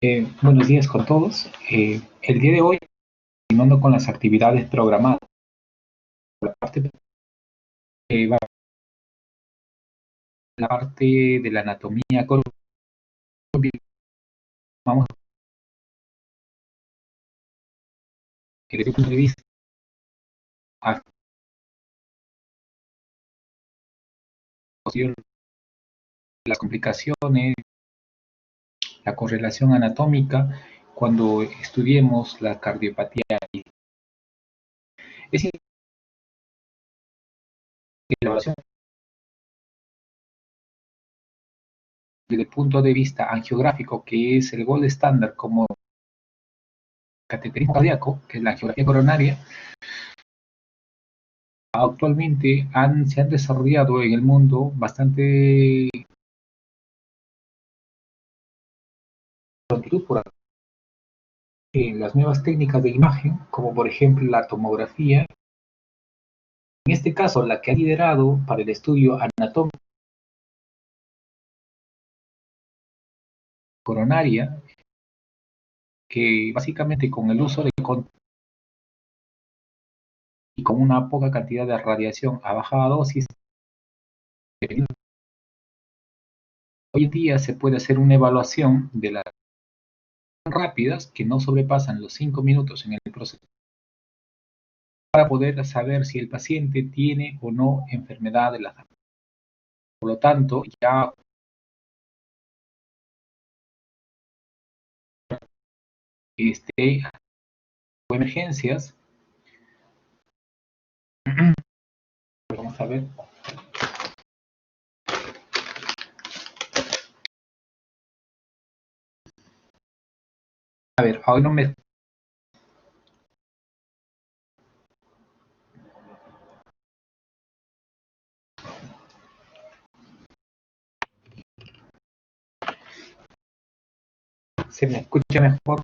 Bien, buenos días con todos. El día de hoy, continuando con las actividades programadas, la parte, va la parte de la anatomía coronariana. Vamos desde el punto de vista de las complicaciones, la correlación anatómica, cuando estudiemos la cardiopatía. Es importante la evaluación desde el punto de vista angiográfico, que es el gold estándar como cateterismo cardíaco, que es la angiografía coronaria. Actualmente se han desarrollado en el mundo bastante prontitud por las nuevas técnicas de imagen, como por ejemplo la tomografía. En este caso, la que ha liderado para el estudio anatómico coronaria, que básicamente con el uso de y con una poca cantidad de radiación a baja dosis, hoy en día se puede hacer una evaluación de las rápidas que no sobrepasan los 5 minutos en el proceso para poder saber si el paciente tiene o no enfermedad de la. Por lo tanto, ya o emergencias, vamos a ver. A ver, hoy no me. ¿Se me escucha mejor?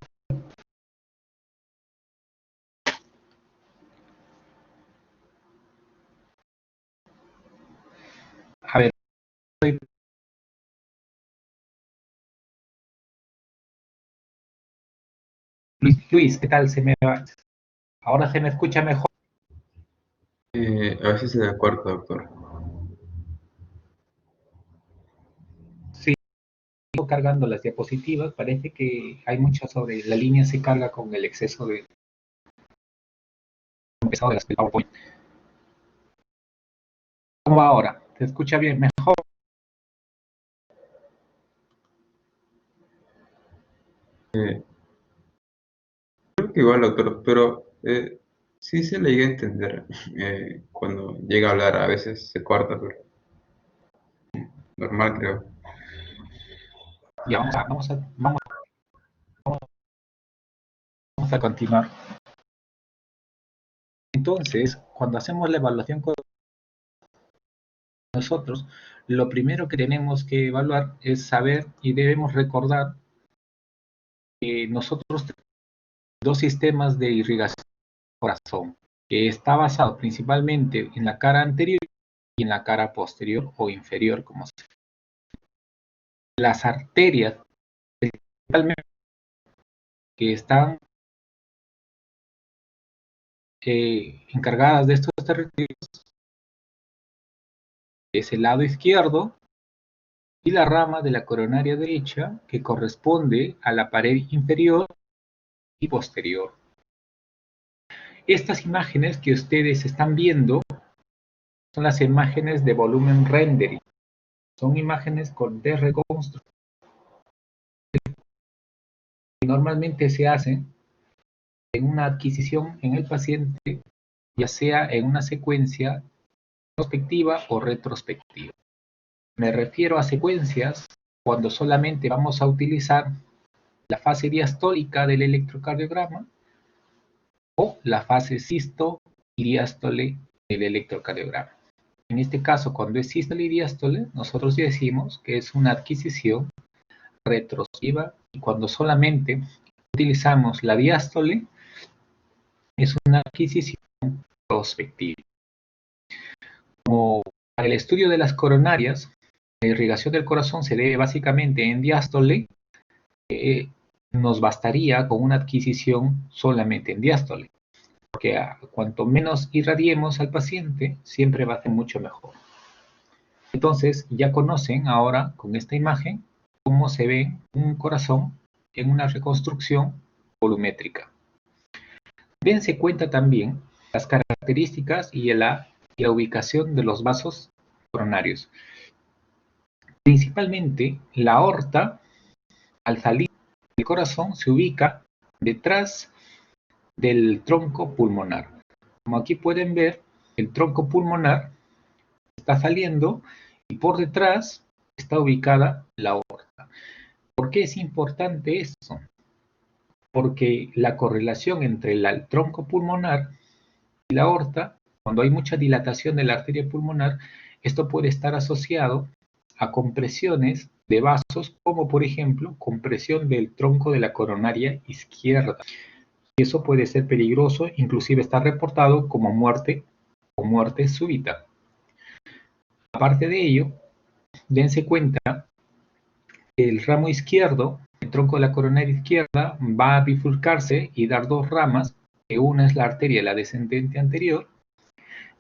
A ver, Luis, ¿qué tal? Ahora se me escucha mejor. A veces se da corto, doctor. Sí, sigo cargando las diapositivas. Parece que hay mucho sobre la línea, se carga con el exceso de pesado de las PowerPoint. ¿Cómo va ahora? ¿Se escucha bien? Mejor. Eh, Creo que igual, doctor, pero sí se le llega a entender cuando llega a hablar. A veces se corta, pero normal, creo. Ya vamos a continuar. Entonces, cuando hacemos la evaluación con nosotros, lo primero que tenemos que evaluar es saber y debemos recordar que nosotros tenemos dos sistemas de irrigación del corazón, que está basado principalmente en la cara anterior y en la cara posterior o inferior, como se llama. Las arterias principalmente que están encargadas de estos territorios es el lado izquierdo y la rama de la coronaria derecha que corresponde a la pared inferior y posterior. Estas imágenes que ustedes están viendo son las imágenes de volumen rendering. Son imágenes de reconstrucción que normalmente se hacen en una adquisición en el paciente, ya sea en una secuencia prospectiva o retrospectiva. Me refiero a secuencias cuando solamente vamos a utilizar la fase diastólica del electrocardiograma o la fase sístole y diástole del electrocardiograma. En este caso, cuando es sístole y diástole, nosotros decimos que es una adquisición retrospectiva, y cuando solamente utilizamos la diástole, es una adquisición prospectiva. Como para el estudio de las coronarias, la irrigación del corazón se debe básicamente en diástole, nos bastaría con una adquisición solamente en diástole, porque cuanto menos irradiemos al paciente, siempre va a ser mucho mejor. Entonces, ya conocen ahora con esta imagen cómo se ve un corazón en una reconstrucción volumétrica. Dense cuenta también las características y la ubicación de los vasos coronarios. Principalmente, la aorta, al salir del corazón, se ubica detrás del tronco pulmonar. Como aquí pueden ver, el tronco pulmonar está saliendo y por detrás está ubicada la aorta. ¿Por qué es importante esto? Porque la correlación entre el tronco pulmonar y la aorta, cuando hay mucha dilatación de la arteria pulmonar, esto puede estar asociado a compresiones de vasos, como por ejemplo compresión del tronco de la coronaria izquierda. Y eso puede ser peligroso, inclusive está reportado como muerte o muerte súbita. Aparte de ello, dense cuenta que el ramo izquierdo, el tronco de la coronaria izquierda, va a bifurcarse y dar dos ramas, que una es la arteria, la descendente anterior,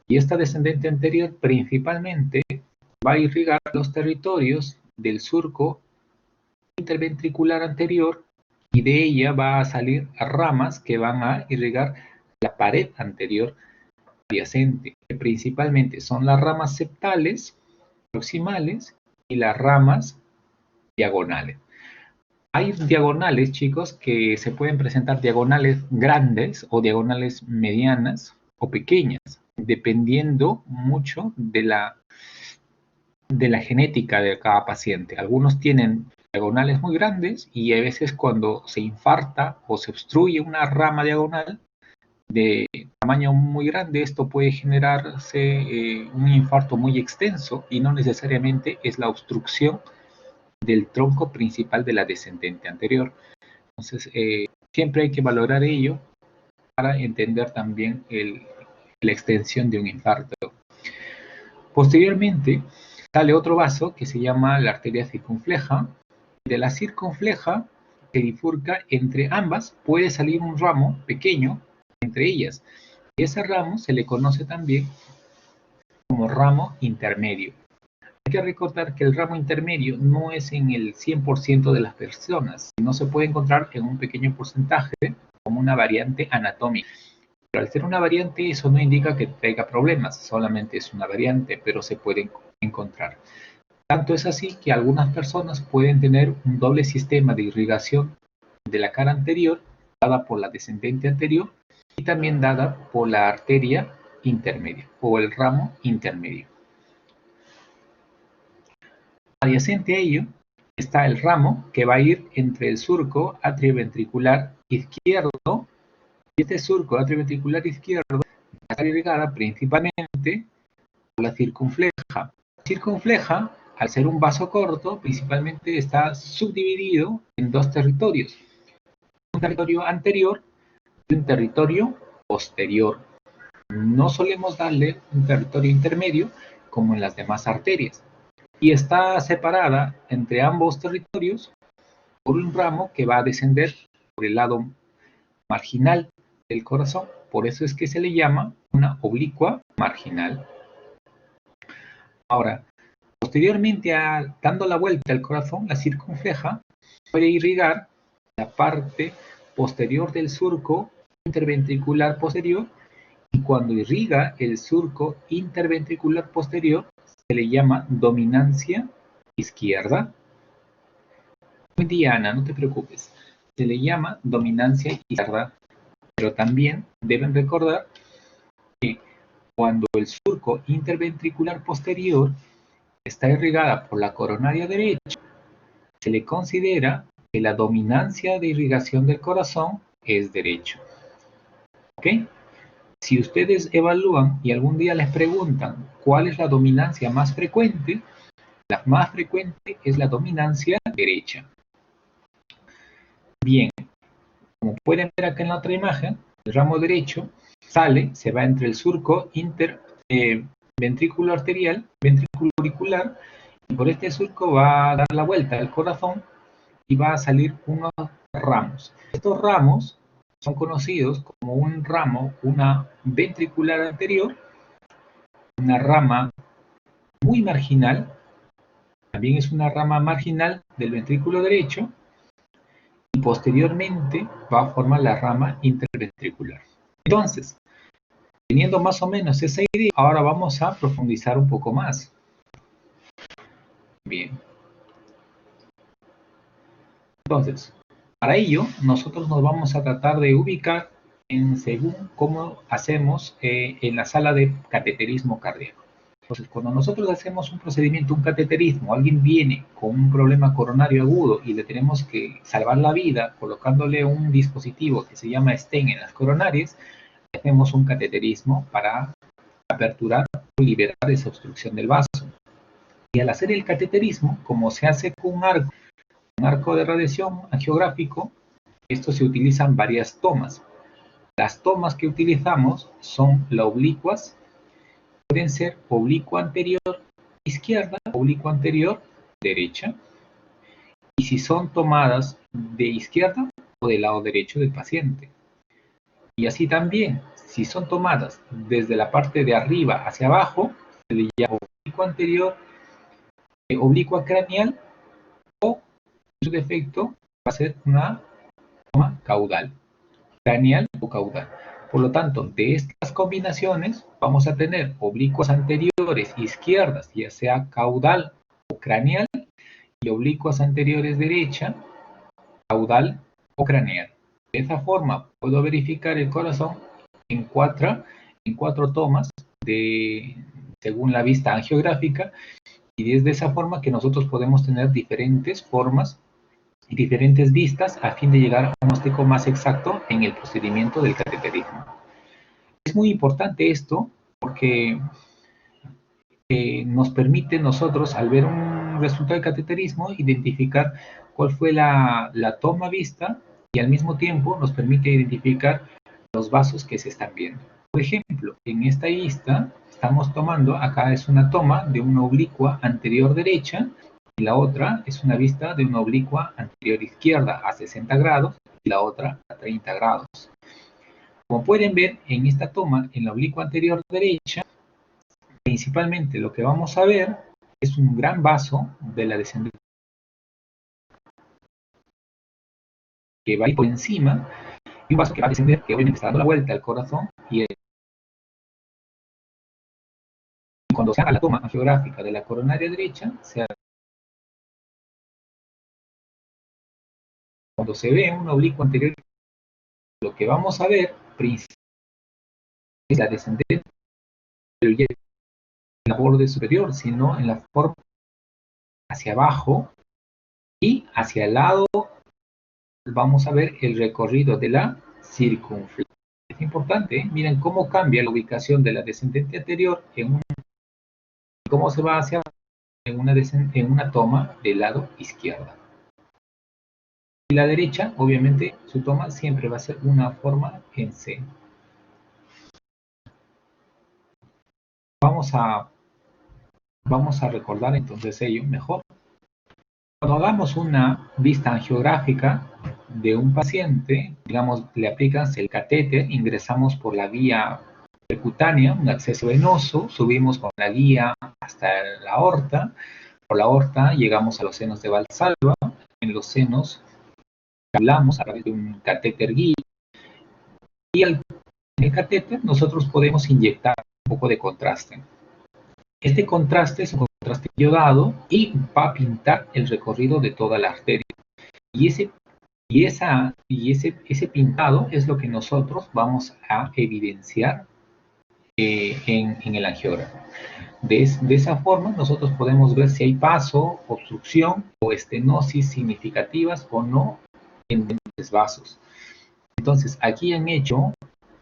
y esta descendente anterior principalmente va a irrigar los territorios del surco interventricular anterior, y de ella va a salir ramas que van a irrigar la pared anterior adyacente, que principalmente son las ramas septales, proximales y las ramas diagonales. Hay diagonales, chicos, que se pueden presentar diagonales grandes o diagonales medianas o pequeñas, dependiendo mucho de la genética de cada paciente. Algunos tienen diagonales muy grandes y a veces cuando se infarta o se obstruye una rama diagonal de tamaño muy grande, esto puede generarse un infarto muy extenso y no necesariamente es la obstrucción del tronco principal de la descendente anterior. Entonces, siempre hay que valorar ello para entender también la extensión de un infarto. Posteriormente, sale otro vaso que se llama la arteria circunfleja. De la circunfleja se bifurca entre ambas, puede salir un ramo pequeño entre ellas. Y ese ramo se le conoce también como ramo intermedio. Hay que recordar que el ramo intermedio no es en el 100% de las personas, no se puede encontrar en un pequeño porcentaje como una variante anatómica. Pero al ser una variante, eso no indica que traiga problemas, solamente es una variante, pero se puede encontrar. Tanto es así que algunas personas pueden tener un doble sistema de irrigación de la cara anterior, dada por la descendente anterior, y también dada por la arteria intermedia o el ramo intermedio. Adyacente a ello está el ramo que va a ir entre el surco atrioventricular izquierdo, y este surco atrioventricular izquierdo va a estar irrigada principalmente por la circunfleja. La circunfleja, al ser un vaso corto, principalmente está subdividido en dos territorios, un territorio anterior y un territorio posterior. No solemos darle un territorio intermedio como en las demás arterias, y está separada entre ambos territorios por un ramo que va a descender por el lado marginal del corazón. Por eso es que se le llama una oblicua marginal. Ahora, posteriormente, dando la vuelta al corazón, la circunfleja puede irrigar la parte posterior del surco interventricular posterior, y cuando irriga el surco interventricular posterior se le llama dominancia izquierda. Muy Diana, no te preocupes, se le llama dominancia izquierda, pero también deben recordar que cuando el surco interventricular posterior está irrigada por la coronaria derecha, se le considera que la dominancia de irrigación del corazón es derecho. ¿Ok? Si ustedes evalúan y algún día les preguntan cuál es la dominancia más frecuente, la más frecuente es la dominancia derecha. Bien, como pueden ver acá en la otra imagen, el ramo derecho sale, se va entre el surco ventrículo arterial, ventrículo auricular, y por este surco va a dar la vuelta al corazón y va a salir unos ramos. Estos ramos son conocidos como un ramo, una ventricular anterior, una rama muy marginal, también es una rama marginal del ventrículo derecho, y posteriormente va a formar la rama interventricular. Entonces, teniendo más o menos esa idea, ahora vamos a profundizar un poco más. Bien. Entonces, para ello, nosotros nos vamos a tratar de ubicar según cómo hacemos en la sala de cateterismo cardíaco. Entonces, cuando nosotros hacemos un procedimiento, un cateterismo, alguien viene con un problema coronario agudo y le tenemos que salvar la vida colocándole un dispositivo que se llama stent en las coronarias, hacemos un cateterismo para aperturar o liberar esa obstrucción del vaso. Y al hacer el cateterismo, como se hace con un arco de radiación angiográfico, esto se utilizan varias tomas. Las tomas que utilizamos son las oblicuas, pueden ser oblicua anterior izquierda, oblicua anterior derecha, y si son tomadas de izquierda o del lado derecho del paciente. Y así también, si son tomadas desde la parte de arriba hacia abajo, se le llama oblicua anterior, oblicua craneal, o en su defecto va a ser una toma caudal, craneal o caudal. Por lo tanto, de estas combinaciones vamos a tener oblicuas anteriores izquierdas, ya sea caudal o craneal, y oblicuas anteriores derecha, caudal o craneal. De esa forma puedo verificar el corazón en cuatro tomas según la vista angiográfica, y es de esa forma que nosotros podemos tener diferentes formas y diferentes vistas a fin de llegar a un diagnóstico más exacto en el procedimiento del cateterismo. Es muy importante esto porque nos permite nosotros, al ver un resultado de cateterismo, identificar cuál fue la toma vista, y al mismo tiempo nos permite identificar los vasos que se están viendo. Por ejemplo, en esta vista estamos tomando, acá es una toma de una oblicua anterior derecha, y la otra es una vista de una oblicua anterior izquierda a 60 grados y la otra a 30 grados. Como pueden ver en esta toma, en la oblicua anterior derecha, principalmente lo que vamos a ver es un gran vaso de la descendente que va a ir por encima, y un vaso que va a descender, que obviamente está dando la vuelta al corazón, y cuando se haga la toma angiográfica de la coronaria derecha, cuando se ve un oblicuo anterior, lo que vamos a ver principalmente es la descendente, pero ya en la borde superior, sino en la forma hacia abajo y hacia el lado vamos a ver el recorrido de la circunflexión. Es importante, ¿eh? Miren cómo cambia la ubicación de la descendente anterior cómo se va hacia en una toma del lado izquierdo. Y la derecha, obviamente, su toma siempre va a ser una forma en C. Vamos a recordar entonces ello mejor. Cuando hagamos una vista angiográfica de un paciente, digamos, le aplican el catéter, ingresamos por la vía percutánea, un acceso venoso, subimos con la guía hasta la aorta, por la aorta llegamos a los senos de Valsalva, en los senos hablamos a través de un catéter guía, y en el catéter nosotros podemos inyectar un poco de contraste. Este contraste es un contraste iodado y va a pintar el recorrido de toda la arteria. Y ese pintado es lo que nosotros vamos a evidenciar en el angiógrafo. De esa forma nosotros podemos ver si hay paso, obstrucción o estenosis significativas o no en diferentes vasos. Entonces aquí han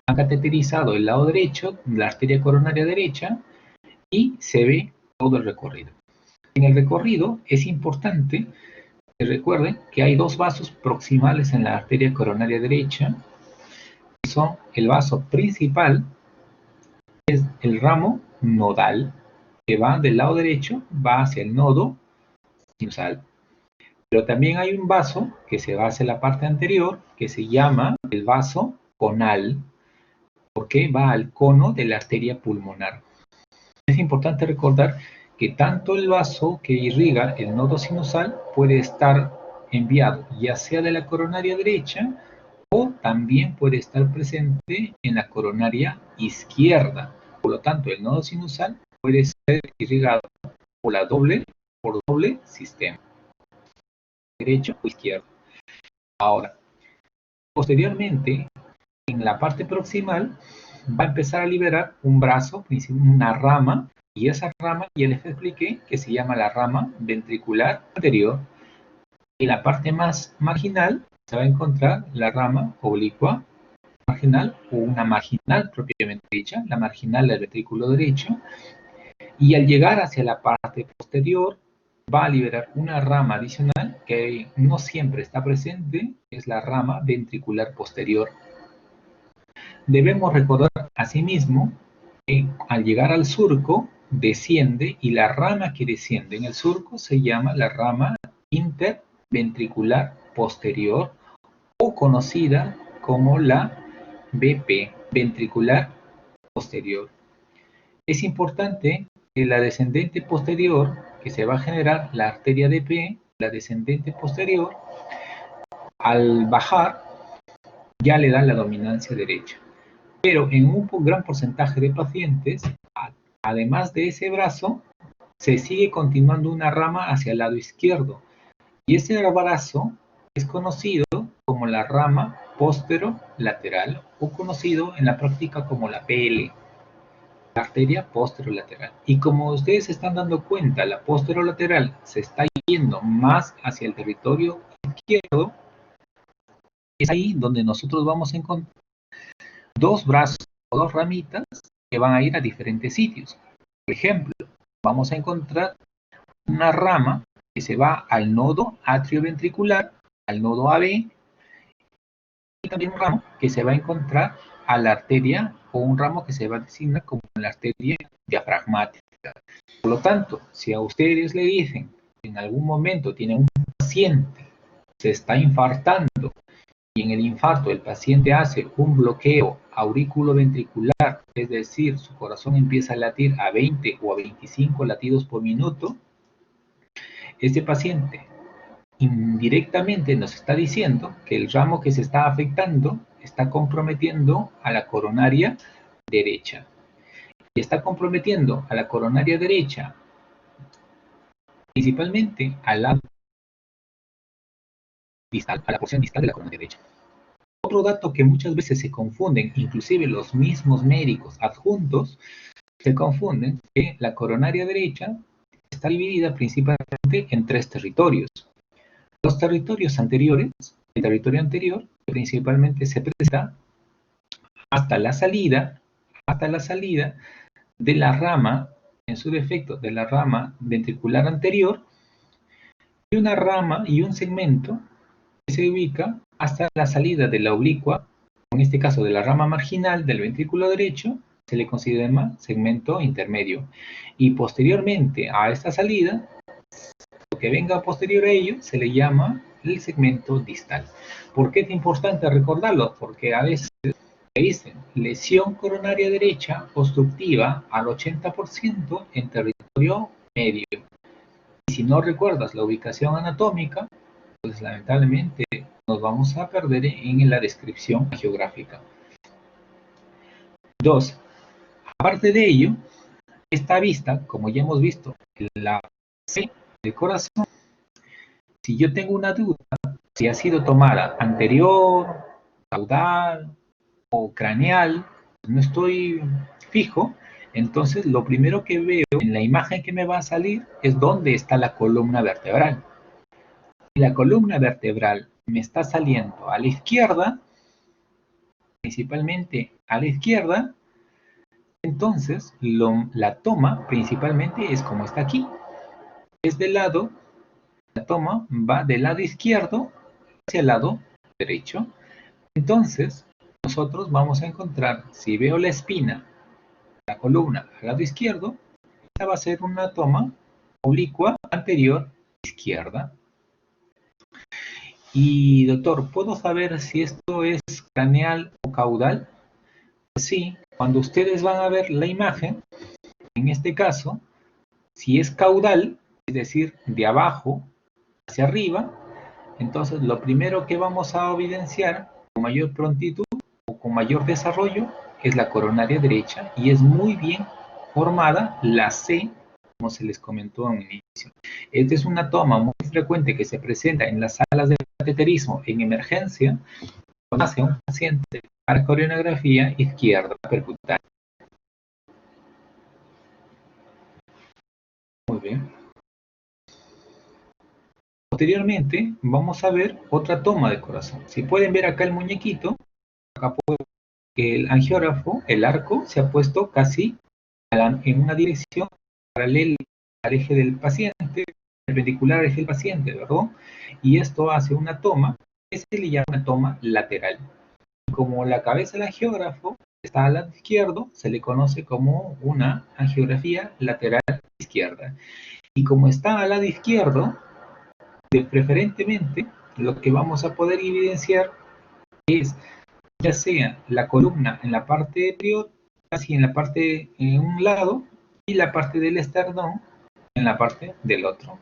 cateterizado el lado derecho, la arteria coronaria derecha, y se ve todo el recorrido. En el recorrido es importante que recuerden que hay dos vasos proximales en la arteria coronaria derecha, que son el vaso principal, que es el ramo nodal, que va del lado derecho, va hacia el nodo sinusal. Pero también hay un vaso que se va hacia la parte anterior, que se llama el vaso conal, porque va al cono de la arteria pulmonar. Es importante recordar que tanto el vaso que irriga el nodo sinusal puede estar enviado ya sea de la coronaria derecha o también puede estar presente en la coronaria izquierda. Por lo tanto, el nodo sinusal puede ser irrigado por doble sistema, derecho o izquierdo. Ahora, posteriormente, en la parte proximal, va a empezar a liberar un brazo, una rama, y esa rama ya les expliqué que se llama la rama ventricular anterior. En la parte más marginal se va a encontrar la rama oblicua marginal o una marginal propiamente dicha, la marginal del ventrículo derecho, y al llegar hacia la parte posterior va a liberar una rama adicional que no siempre está presente, es la rama ventricular posterior. Debemos recordar asimismo que al llegar al surco desciende y la rama que desciende en el surco se llama la rama interventricular posterior o conocida como la BP, ventricular posterior. Es importante que la descendente posterior, que se va a generar la arteria DP, la descendente posterior, al bajar ya le da la dominancia derecha. Pero en un gran porcentaje de pacientes, además de ese brazo, se sigue continuando una rama hacia el lado izquierdo. Y ese brazo es conocido como la rama posterolateral o conocido en la práctica como la PL, la arteria posterolateral. Y como ustedes se están dando cuenta, la posterolateral se está yendo más hacia el territorio izquierdo, es ahí donde nosotros vamos a encontrar dos brazos o dos ramitas que van a ir a diferentes sitios. Por ejemplo, vamos a encontrar una rama que se va al nodo atrioventricular, al nodo AB, y también un ramo que se va a encontrar a la arteria o un ramo que se va a designar como la arteria diafragmática. Por lo tanto, si a ustedes le dicen que en algún momento tienen un paciente, se está infartando, y en el infarto el paciente hace un bloqueo auriculoventricular, es decir, su corazón empieza a latir a 20 o a 25 latidos por minuto, este paciente indirectamente nos está diciendo que el ramo que se está afectando está comprometiendo a la coronaria derecha. Y está comprometiendo a la coronaria derecha principalmente al lado distal, a la porción distal de la coronaria derecha. Otro dato que muchas veces se confunden, inclusive los mismos médicos adjuntos, se confunden que la coronaria derecha está dividida principalmente en tres territorios. Los territorios anteriores, el territorio anterior, que principalmente se presenta hasta la salida de la rama, en su defecto, de la rama ventricular anterior, y una rama y un segmento que se ubica hasta la salida de la oblicua, en este caso de la rama marginal del ventrículo derecho, se le considera segmento intermedio. Y posteriormente a esta salida, lo que venga posterior a ello se le llama el segmento distal. ¿Por qué es importante recordarlo? Porque a veces dicen lesión coronaria derecha obstructiva al 80% en territorio medio. Y si no recuerdas la ubicación anatómica, pues lamentablemente nos vamos a perder en la descripción geográfica. 2. Aparte de ello, esta vista, como ya hemos visto, la C del corazón, si yo tengo una duda, si ha sido tomada anterior, caudal o craneal, no estoy fijo, entonces lo primero que veo en la imagen que me va a salir es dónde está la columna vertebral. Si la columna vertebral me está saliendo a la izquierda, principalmente a la izquierda, entonces la toma principalmente es como está aquí. Es del lado, la toma va del lado izquierdo hacia el lado derecho. Entonces, nosotros vamos a encontrar, si veo la espina, la columna al lado izquierdo, esta va a ser una toma oblicua anterior izquierda. Y doctor, ¿puedo saber si esto es craneal o caudal? Pues sí, cuando ustedes van a ver la imagen, en este caso, si es caudal, es decir, de abajo hacia arriba, entonces lo primero que vamos a evidenciar con mayor prontitud o con mayor desarrollo es la coronaria derecha y es muy bien formada la C, como se les comentó en un inicio. Esta es una toma muy frecuente que se presenta en las salas de cateterismo en emergencia cuando nace un paciente para coronografía izquierda percutánea. Muy bien. Posteriormente vamos a ver otra toma de corazón. Si pueden ver acá el muñequito, acá puedo ver que el angiógrafo, el arco, se ha puesto casi en una dirección paralela al eje del paciente, perpendicular al eje del paciente, ¿verdad? Y esto hace una toma que se le llama una toma lateral. Como la cabeza del angiógrafo está al lado izquierdo, se le conoce como una angiografía lateral izquierda. Y como está al lado izquierdo, preferentemente lo que vamos a poder evidenciar es ya sea la columna en la parte superior, casi en la parte en un lado, y la parte del esternón en la parte del otro.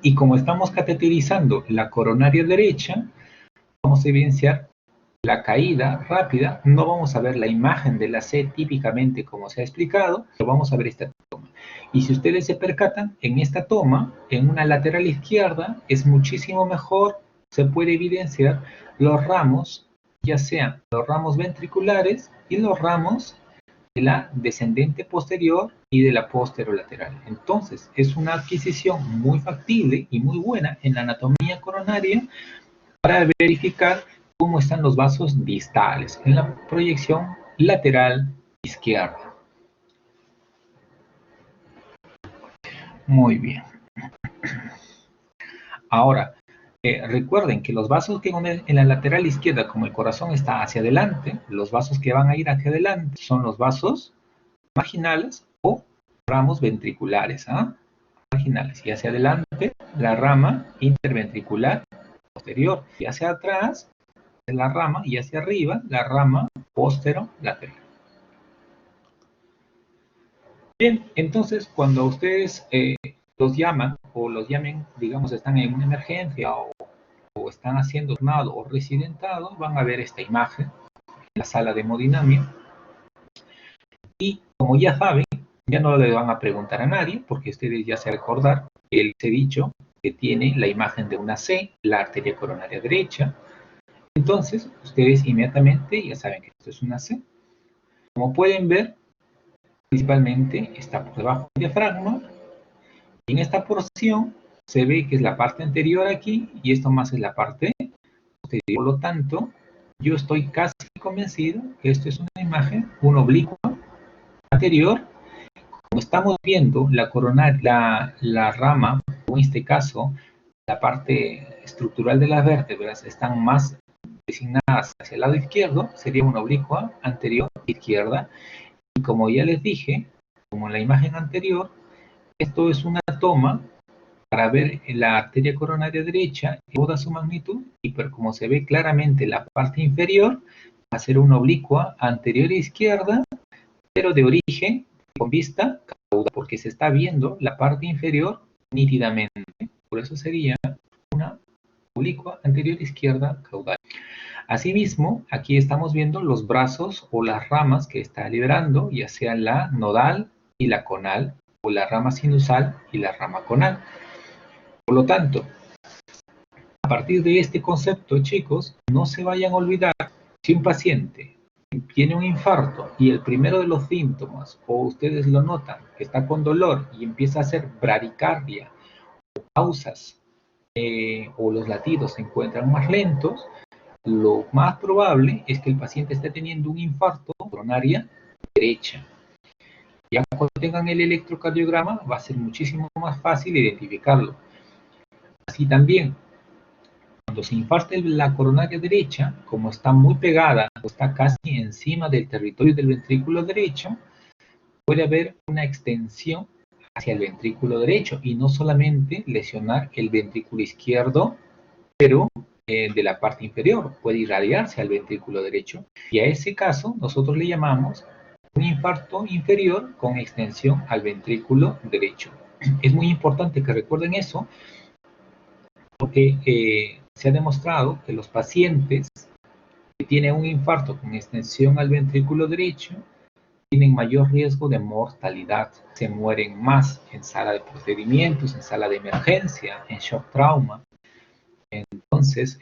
Y como estamos cateterizando la coronaria derecha, vamos a evidenciar la caída rápida. No vamos a ver la imagen de la C típicamente como se ha explicado, pero vamos a ver esta toma. Y si ustedes se percatan, en esta toma, en una lateral izquierda, es muchísimo mejor, se puede evidenciar los ramos, ya sean los ramos ventriculares y los ramos de la descendente posterior y de la posterolateral. Entonces, es una adquisición muy factible y muy buena en la anatomía coronaria para verificar cómo están los vasos distales en la proyección lateral izquierda. Muy bien. Ahora, recuerden que los vasos que en la lateral izquierda, como el corazón está hacia adelante, los vasos que van a ir hacia adelante son los vasos marginales o ramos ventriculares, ¿ah? Marginales. Y hacia adelante, la rama interventricular posterior. Y hacia atrás, la rama, y hacia arriba, la rama posterolateral. Bien, entonces cuando ustedes los llaman o los llamen, digamos, están en una emergencia o están haciendo internado o residentado, van a ver esta imagen en la sala de hemodinamia. Y como ya saben, ya no le van a preguntar a nadie, porque ustedes ya se recordar que les he dicho que tiene la imagen de una C, la arteria coronaria derecha. Entonces, ustedes inmediatamente ya saben que esto es una C. Como pueden ver, principalmente está por debajo del diafragma. Y en esta porción se ve que es la parte anterior aquí y esto más es la parte posterior. Por lo tanto, yo estoy casi convencido que esto es una imagen, un oblicuo anterior. Como estamos viendo la coronaria, la rama, o en este caso, la parte estructural de las vértebras están más designadas hacia el lado izquierdo, sería una oblicua anterior izquierda. Y como ya les dije, como en la imagen anterior, esto es una toma para ver la arteria coronaria derecha en toda su magnitud, y pero como se ve claramente la parte inferior, va a ser una oblicua anterior izquierda, pero de origen con vista caudal, porque se está viendo la parte inferior nítidamente. Por eso sería una oblicua anterior izquierda caudal. Asimismo, aquí estamos viendo los brazos o las ramas que está liberando, ya sea la nodal y la conal, o la rama sinusal y la rama conal. Por lo tanto, a partir de este concepto, chicos, no se vayan a olvidar, si un paciente tiene un infarto y el primero de los síntomas, o ustedes lo notan, que está con dolor y empieza a hacer bradicardia, o pausas, o los latidos se encuentran más lentos, lo más probable es que el paciente esté teniendo un infarto coronaria derecha. Ya cuando tengan el electrocardiograma va a ser muchísimo más fácil identificarlo. Así también, cuando se infarte la coronaria derecha, como está muy pegada, o está casi encima del territorio del ventrículo derecho, puede haber una extensión hacia el ventrículo derecho y no solamente lesionar el ventrículo izquierdo pero de la parte inferior, puede irradiarse al ventrículo derecho, y a ese caso nosotros le llamamos un infarto inferior con extensión al ventrículo derecho. Es muy importante que recuerden eso, porque se ha demostrado que los pacientes que tienen un infarto con extensión al ventrículo derecho tienen mayor riesgo de mortalidad, se mueren más en sala de procedimientos, en sala de emergencia, en shock trauma. Entonces,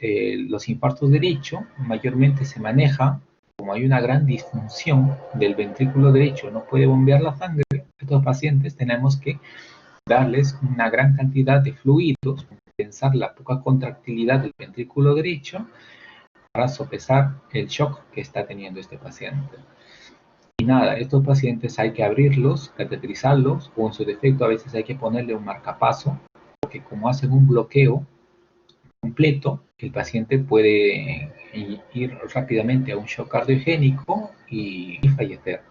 los infartos derecho mayormente se manejan como hay una gran disfunción del ventrículo derecho, no puede bombear la sangre. Estos pacientes tenemos que darles una gran cantidad de fluidos, compensar la poca contractilidad del ventrículo derecho para sopesar el shock que está teniendo este paciente. Y nada, estos pacientes hay que abrirlos, cateterizarlos, o en su defecto a veces hay que ponerle un marcapaso, porque como hacen un bloqueo completo, el paciente puede ir rápidamente a un shock cardiogénico y fallecer.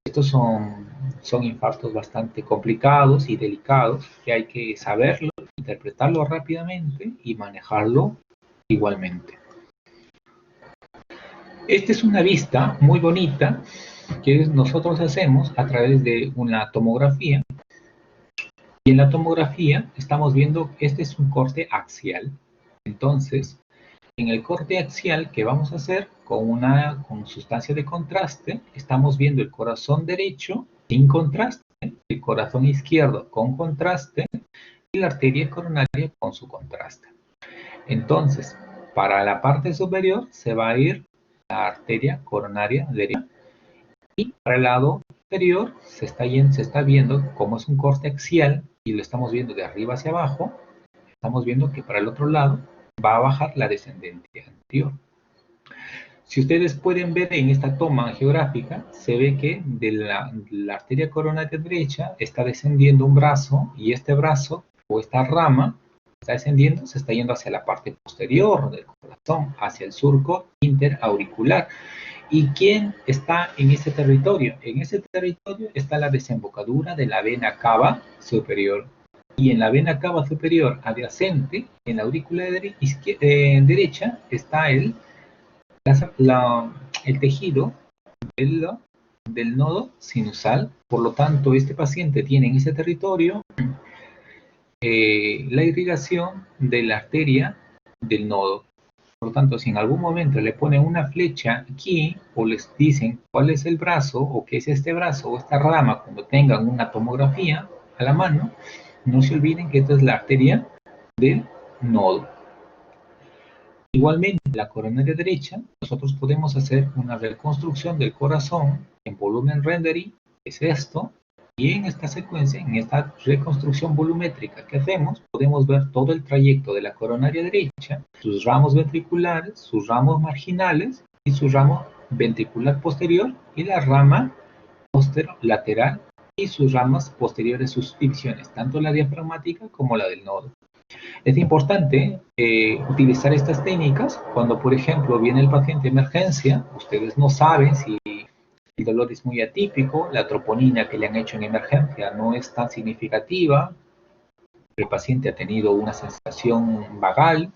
Estos son infartos bastante complicados y delicados que hay que saberlo, interpretarlo rápidamente y manejarlo igualmente. Esta es una vista muy bonita que nosotros hacemos a través de una tomografía. Y en la tomografía estamos viendo, este es un corte axial. Entonces, en el corte axial que vamos a hacer con sustancia de contraste, estamos viendo el corazón derecho sin contraste, el corazón izquierdo con contraste y la arteria coronaria con su contraste. Entonces, para la parte superior se va a ir la arteria coronaria derecha y para el lado inferior se está viendo como es un corte axial y lo estamos viendo de arriba hacia abajo, estamos viendo que para el otro lado va a bajar la descendente anterior. Si ustedes pueden ver en esta toma geográfica, se ve que de la arteria coronaria derecha está descendiendo un brazo y este brazo o esta rama está descendiendo, se está yendo hacia la parte posterior del corazón, hacia el surco interauricular. ¿Y quién está en ese territorio? En ese territorio está la desembocadura de la vena cava superior. Y en la vena cava superior adyacente, en la aurícula derecha, está el tejido del nodo sinusal. Por lo tanto, este paciente tiene en ese territorio la irrigación de la arteria del nodo. Por lo tanto, si en algún momento le ponen una flecha aquí o les dicen cuál es el brazo o qué es este brazo o esta rama cuando tengan una tomografía a la mano, no se olviden que esta es la arteria del nodo. Igualmente, en la coronaria derecha, nosotros podemos hacer una reconstrucción del corazón en volumen rendering, que es esto, y en esta secuencia, en esta reconstrucción volumétrica que hacemos, podemos ver todo el trayecto de la coronaria derecha, sus ramos ventriculares, sus ramos marginales y su ramo ventricular posterior y la rama lateral y sus ramas posteriores, sus divisiones, tanto la diafragmática como la del nodo. Es importante utilizar estas técnicas cuando, por ejemplo, viene el paciente de emergencia, ustedes no saben si el dolor es muy atípico, la troponina que le han hecho en emergencia no es tan significativa, el paciente ha tenido una sensación vagal,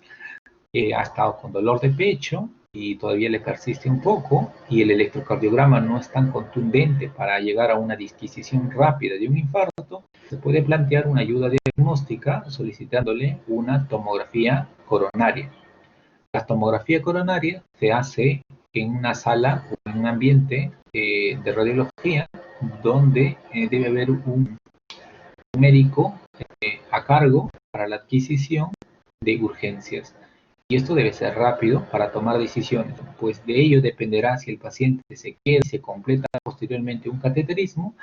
ha estado con dolor de pecho y todavía le persiste un poco y el electrocardiograma no es tan contundente para llegar a una disquisición rápida de un infarto, se puede plantear una ayuda diagnóstica solicitándole una tomografía coronaria. La tomografía coronaria se hace en una sala o en un ambiente de radiología donde debe haber un médico a cargo para la adquisición de urgencias. Y esto debe ser rápido para tomar decisiones, pues de ello dependerá si el paciente se queda y se completa posteriormente un cateterismo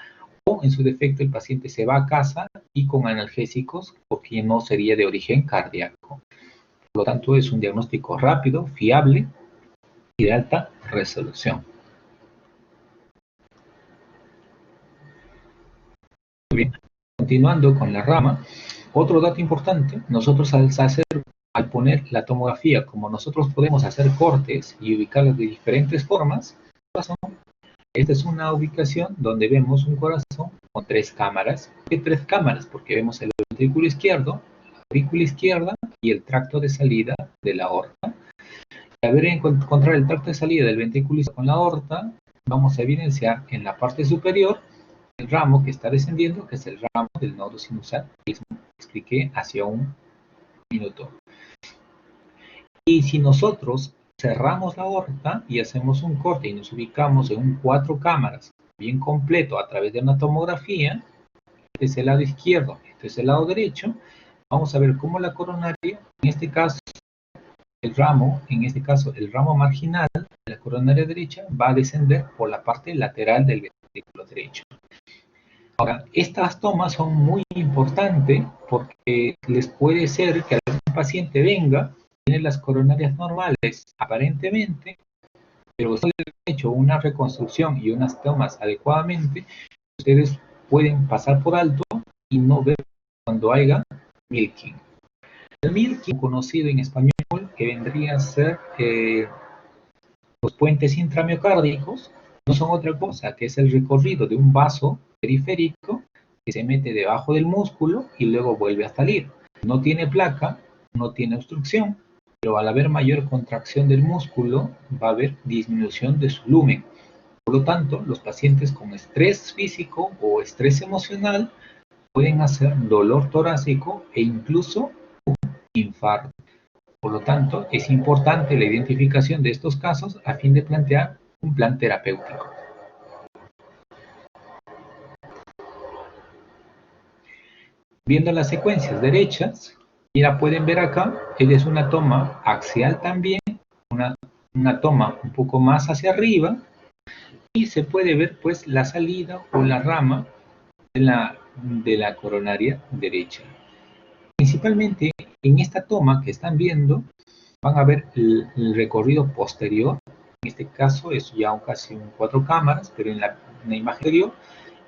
o en su defecto el paciente se va a casa y con analgésicos porque no sería de origen cardíaco. Por lo tanto, es un diagnóstico rápido, fiable y de alta resolución. Muy bien, continuando con la rama, otro dato importante, nosotros al poner la tomografía, como nosotros podemos hacer cortes y ubicarlas de diferentes formas, esta es una ubicación donde vemos un corazón con 3 cámaras. ¿Por qué 3 cámaras? Porque vemos el ventrículo izquierdo, la aurícula izquierda y el tracto de salida de la aorta. Al ver encontrar el tracto de salida del ventrículo izquierdo con la aorta, vamos a evidenciar en la parte superior el ramo que está descendiendo, que es el ramo del nodo sinusal, que expliqué hace un minuto. Y si nosotros cerramos la aorta y hacemos un corte y nos ubicamos en un 4 cámaras bien completo a través de una tomografía, este es el lado izquierdo, este es el lado derecho, vamos a ver cómo la coronaria, en este caso el ramo marginal de la coronaria derecha va a descender por la parte lateral del ventrículo derecho. Ahora, estas tomas son muy importantes porque les puede ser que algún paciente venga, tiene las coronarias normales aparentemente, pero si les han hecho una reconstrucción y unas tomas adecuadamente, ustedes pueden pasar por alto y no ver cuando haya milking. El milking, conocido en español, que vendría a ser los puentes intramiocárdicos, no son otra cosa que es el recorrido de un vaso periférico que se mete debajo del músculo y luego vuelve a salir. No tiene placa, no tiene obstrucción, pero al haber mayor contracción del músculo va a haber disminución de su lumen. Por lo tanto, los pacientes con estrés físico o estrés emocional pueden hacer dolor torácico e incluso un infarto. Por lo tanto, es importante la identificación de estos casos a fin de plantear un plan terapéutico. Viendo las secuencias derechas, mira, pueden ver acá, ella es una toma axial también, una toma un poco más hacia arriba, y se puede ver pues la salida o la rama de la coronaria derecha. Principalmente en esta toma que están viendo, van a ver el recorrido posterior. En este caso es ya casi un 4 cámaras, pero en la imagen anterior,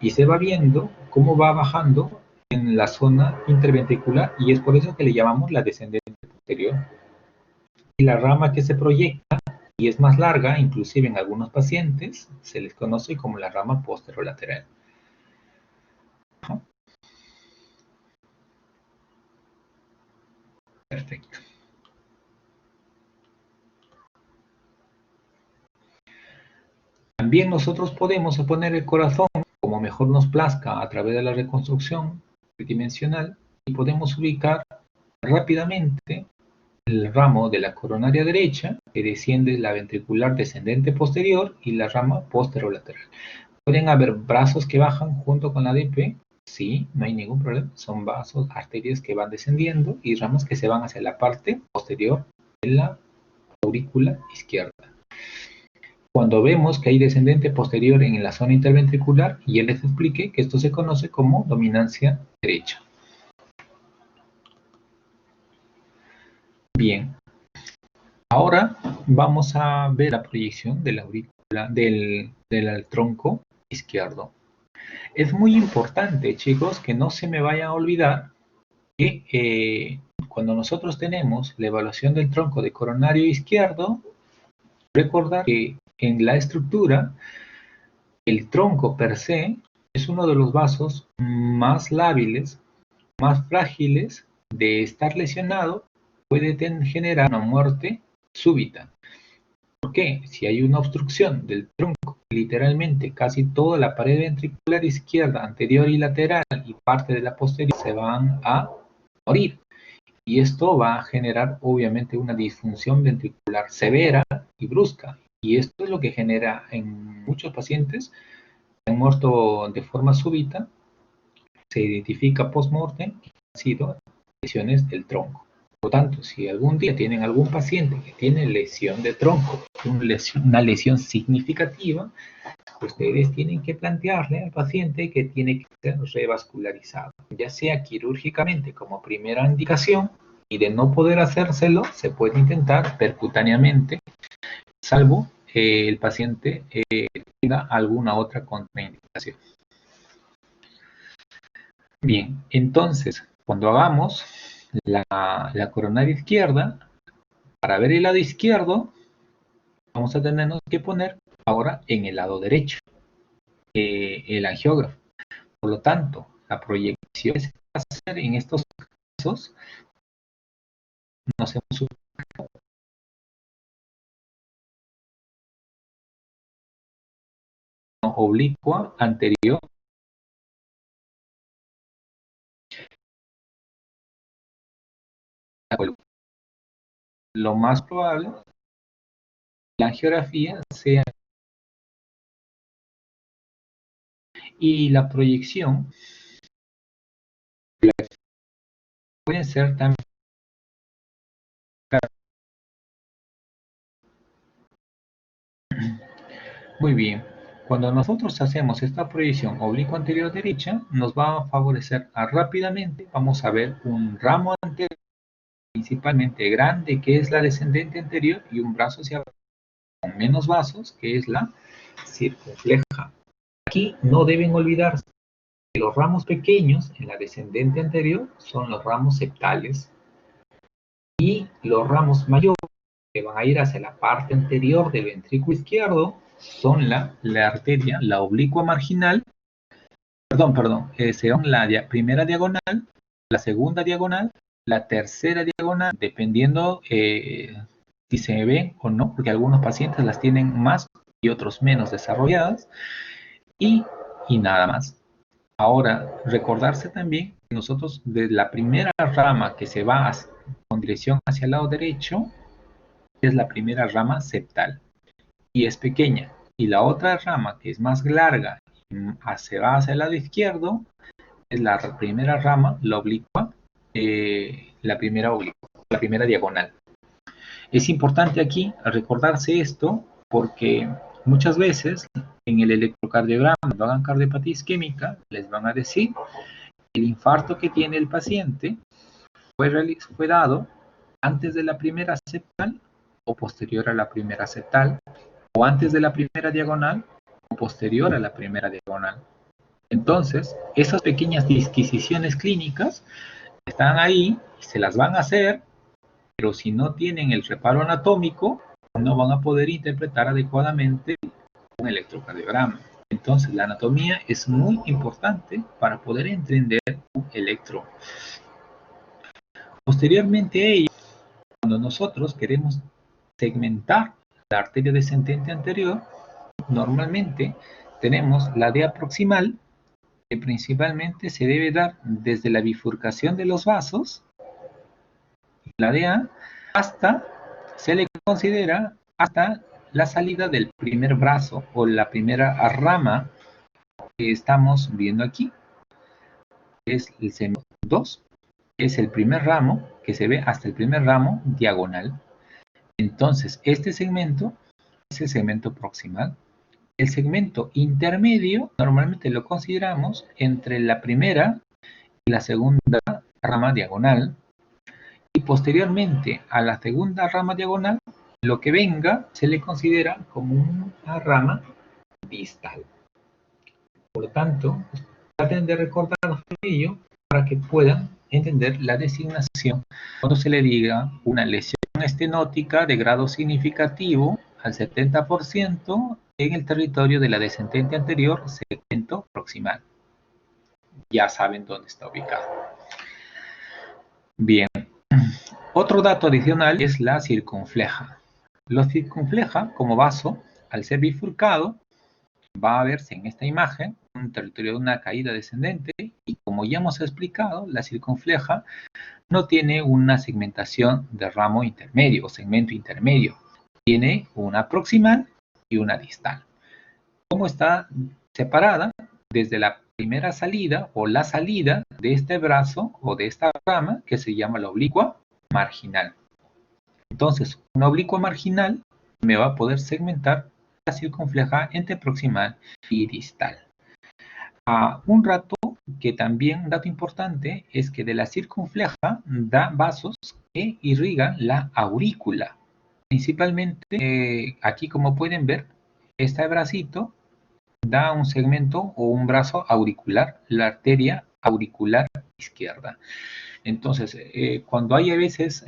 y se va viendo cómo va bajando en la zona interventricular, y es por eso que le llamamos la descendente posterior. Y la rama que se proyecta y es más larga, inclusive en algunos pacientes, se les conoce como la rama posterolateral. Perfecto. También nosotros podemos poner el corazón como mejor nos plazca a través de la reconstrucción tridimensional y podemos ubicar rápidamente el ramo de la coronaria derecha que desciende la ventricular descendente posterior y la rama posterolateral. Pueden haber brazos que bajan junto con la DP, sí, no hay ningún problema, son vasos, arterias que van descendiendo y ramas que se van hacia la parte posterior de la aurícula izquierda. Cuando vemos que hay descendente posterior en la zona interventricular, y ya les expliqué que esto se conoce como dominancia derecha. Bien, ahora vamos a ver la proyección de la aurícula del tronco izquierdo. Es muy importante, chicos, que no se me vaya a olvidar que cuando nosotros tenemos la evaluación del tronco de coronario izquierdo, recordar que en la estructura el tronco per se es uno de los vasos más lábiles, más frágiles de estar lesionado, puede generar una muerte súbita. ¿Por qué? Si hay una obstrucción del tronco, literalmente casi toda la pared ventricular izquierda, anterior y lateral y parte de la posterior se van a morir. Y esto va a generar obviamente una disfunción ventricular severa y brusca. Y esto es lo que genera en muchos pacientes que han muerto de forma súbita, se identifica post-mortem y han sido lesiones del tronco. Por lo tanto, si algún día tienen algún paciente que tiene lesión de tronco, una lesión significativa, ustedes tienen que plantearle al paciente que tiene que ser revascularizado, ya sea quirúrgicamente como primera indicación, y de no poder hacérselo, se puede intentar percutáneamente, salvo el paciente tenga alguna otra contraindicación. Bien, entonces, cuando hagamos la coronaria izquierda, para ver el lado izquierdo, vamos a tenernos que poner ahora en el lado derecho el angiógrafo. Por lo tanto, la proyección que se va a hacer en estos casos nos hemos oblicua anterior. Lo más probable, la angiografía sea y la proyección puede ser también. Muy bien. Cuando nosotros hacemos esta proyección oblicuo anterior derecha, nos va a favorecer rápidamente. Vamos a ver un ramo anterior principalmente grande, que es la descendente anterior, y un brazo hacia abajo con menos vasos, que es la circunfleja. Aquí no deben olvidarse que los ramos pequeños en la descendente anterior son los ramos septales, y los ramos mayores que van a ir hacia la parte anterior del ventrículo izquierdo son la arteria, la oblicua marginal, serán la primera diagonal, la segunda diagonal, la tercera diagonal, dependiendo si se ven o no, porque algunos pacientes las tienen más y otros menos desarrolladas, y nada más. Ahora, recordarse también que nosotros de la primera rama que se va con dirección hacia el lado derecho, es la primera rama septal y es pequeña, y la otra rama que es más larga se va hacia el lado izquierdo, es la primera rama, la oblicua, la primera diagonal. Es importante aquí recordarse esto porque muchas veces en el electrocardiograma, cuando hagan cardiopatía isquémica, les van a decir el infarto que tiene el paciente fue dado antes de la primera septal o posterior a la primera septal, o antes de la primera diagonal o posterior a la primera diagonal. Entonces, esas pequeñas disquisiciones clínicas están ahí y se las van a hacer, pero si no tienen el reparo anatómico, no van a poder interpretar adecuadamente un electrocardiograma. Entonces, la anatomía es muy importante para poder entender un electro. Posteriormente a ello, cuando nosotros queremos segmentar la arteria descendente anterior, normalmente tenemos la DEA proximal, que principalmente se debe dar desde la bifurcación de los vasos, la DEA, hasta, se le considera hasta la salida del primer brazo o la primera rama que estamos viendo aquí. Es el segmento 2, es el primer ramo que se ve hasta el primer ramo diagonal. Entonces, este segmento es el segmento proximal. El segmento intermedio normalmente lo consideramos entre la primera y la segunda rama diagonal, y posteriormente a la segunda rama diagonal, lo que venga se le considera como una rama distal. Por lo tanto, traten de recordarnos ello para que puedan entender la designación cuando se le diga una lesión estenótica de grado significativo al 70% en el territorio de la descendente anterior, segmento proximal. Ya saben dónde está ubicado. Bien. Otro dato adicional es la circunfleja. La circunfleja, como vaso, al ser bifurcado, va a verse en esta imagen un territorio de una caída descendente, y como ya hemos explicado, la circunfleja no tiene una segmentación de ramo intermedio o segmento intermedio. Tiene una proximal y una distal. ¿Cómo está separada? Desde la primera salida o la salida de este brazo o de esta rama que se llama la oblicua marginal. Entonces, una oblicua marginal me va a poder segmentar la circunfleja entre proximal y distal. Un dato que también, un dato importante, es que de la circunfleja da vasos que irrigan la aurícula. Principalmente, aquí como pueden ver, este bracito da un segmento o un brazo auricular, la arteria auricular izquierda. Entonces, cuando hay a veces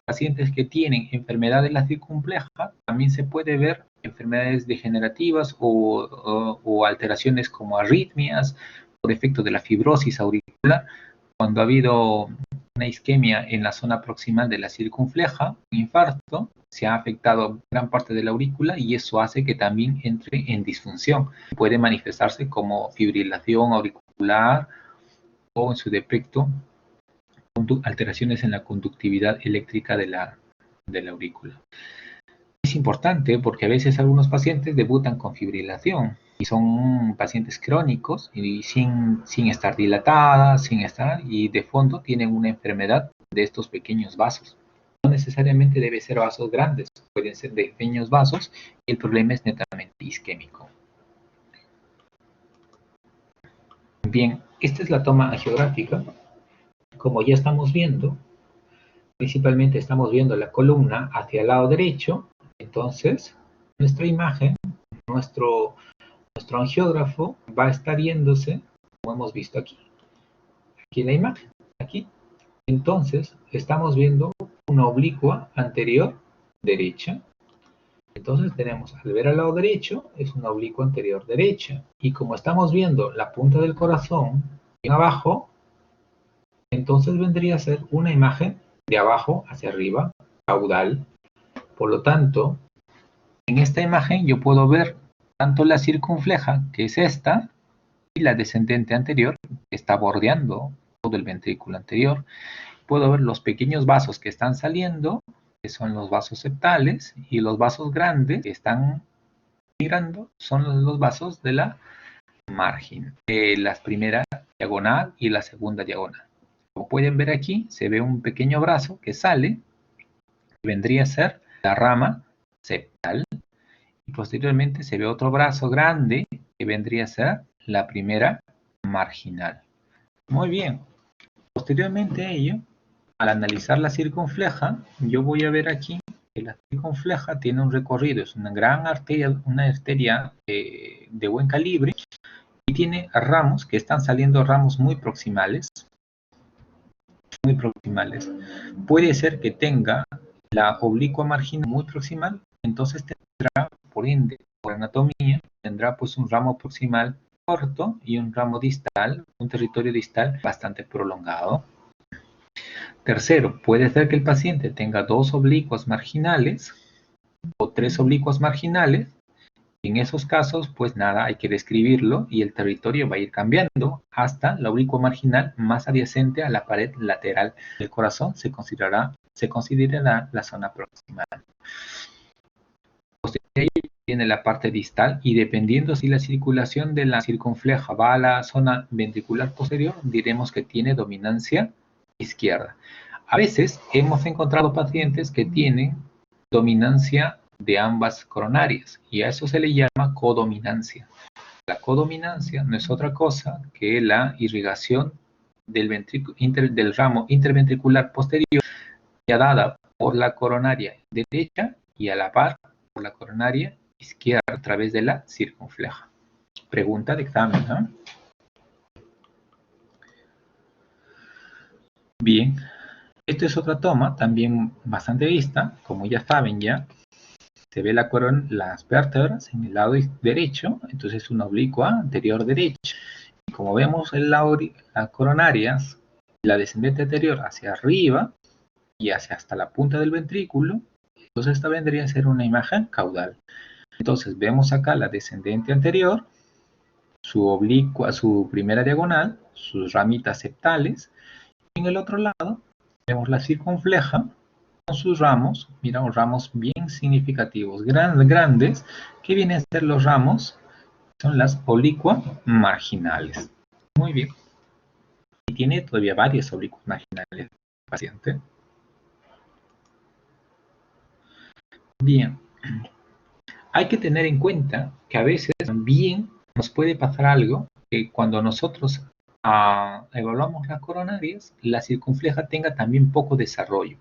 pacientes que tienen enfermedad de la circunfleja, también se puede ver enfermedades degenerativas o alteraciones como arritmias por efecto de la fibrosis auricular, cuando ha habido una isquemia en la zona proximal de la circunfleja, un infarto, se ha afectado gran parte de la aurícula y eso hace que también entre en disfunción. Puede manifestarse como fibrilación auricular o en su defecto alteraciones en la conductividad eléctrica de la aurícula. Es importante porque a veces algunos pacientes debutan con fibrilación y son pacientes crónicos y sin estar dilatadas, y de fondo tienen una enfermedad de estos pequeños vasos. No necesariamente debe ser vasos grandes, pueden ser de pequeños vasos y el problema es netamente isquémico. Bien, esta es la toma angiográfica. Como ya estamos viendo, principalmente estamos viendo la columna hacia el lado derecho, entonces nuestra imagen, nuestro angiógrafo va a estar yéndose, como hemos visto aquí la imagen, aquí. Entonces estamos viendo una oblicua anterior derecha. Entonces tenemos, al ver al lado derecho, es una oblicua anterior derecha. Y como estamos viendo la punta del corazón en abajo, entonces vendría a ser una imagen de abajo hacia arriba, caudal. Por lo tanto, en esta imagen yo puedo ver tanto la circunfleja, que es esta, y la descendente anterior, que está bordeando todo el ventrículo anterior. Puedo ver los pequeños vasos que están saliendo, que son los vasos septales, y los vasos grandes que están migrando son los vasos de la margen, la primera diagonal y la segunda diagonal. Como pueden ver aquí, se ve un pequeño brazo que sale, que vendría a ser la rama septal, y posteriormente se ve otro brazo grande que vendría a ser la primera marginal. Muy bien. Posteriormente a ello, al analizar la circunfleja, yo voy a ver aquí que la circunfleja tiene un recorrido, es una gran arteria, una arteria de buen calibre, y tiene ramos que están saliendo, ramos muy proximales. Puede ser que tenga la oblicua marginal muy proximal, entonces tendrá, por ende, por anatomía, tendrá pues un ramo proximal corto y un ramo distal, un territorio distal bastante prolongado. Tercero, puede ser que el paciente tenga 2 oblicuas marginales o 3 oblicuas marginales. En esos casos, pues nada, hay que describirlo y el territorio va a ir cambiando hasta la oblicua marginal más adyacente a la pared lateral del corazón se considerará la zona proximal. Posteriormente tiene la parte distal y dependiendo si la circulación de la circunfleja va a la zona ventricular posterior, diremos que tiene dominancia izquierda. A veces hemos encontrado pacientes que tienen dominancia de ambas coronarias y a eso se le llama codominancia. La codominancia no es otra cosa que la irrigación del ramo interventricular posterior ya dada por la coronaria derecha y a la par por la coronaria izquierda a través de la circunfleja. Pregunta de examen, ¿no? Bien, esta es otra toma, también bastante vista, como ya saben ya, se ve las vértebras en el lado derecho, entonces una oblicua anterior derecha. Y como vemos las coronarias, la descendente anterior hacia arriba y hasta la punta del ventrículo, entonces esta vendría a ser una imagen caudal. Entonces vemos acá la descendente anterior, su oblicua, su primera diagonal, sus ramitas septales, y en el otro lado vemos la circunfleja con sus ramos, miramos ramos bien significativos, grandes, que vienen a ser los ramos, son las oblicuas marginales. Muy bien. Y tiene todavía varias oblicuas marginales el paciente. Bien. Hay que tener en cuenta que a veces también nos puede pasar algo que cuando nosotros evaluamos las coronarias, la circunfleja tenga también poco desarrollo.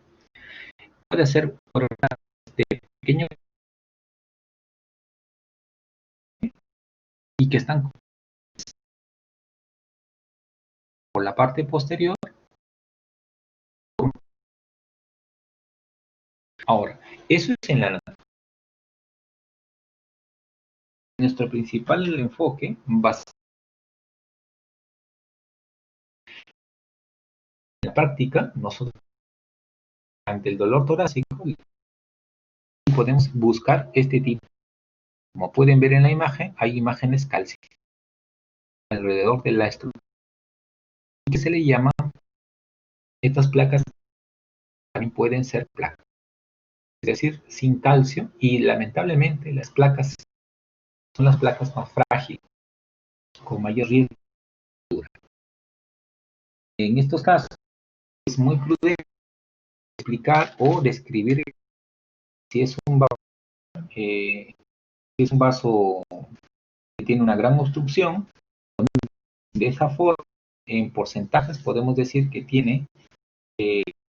Puede ser coronarias de pequeño y que están por la parte posterior. Ahora, eso es en la anatomía. Nuestro principal enfoque va a ser práctica, nosotros ante el dolor torácico podemos buscar este tipo. Como pueden ver en la imagen, hay imágenes calcificadas alrededor de la estructura. ¿Qué se le llama? Estas placas también pueden ser placas, es decir, sin calcio, y lamentablemente las placas son las placas más frágiles, con mayor riesgo. En estos casos es muy prudente explicar o describir si es un vaso, si es un vaso que tiene una gran obstrucción. De esa forma, en porcentajes podemos decir que tiene,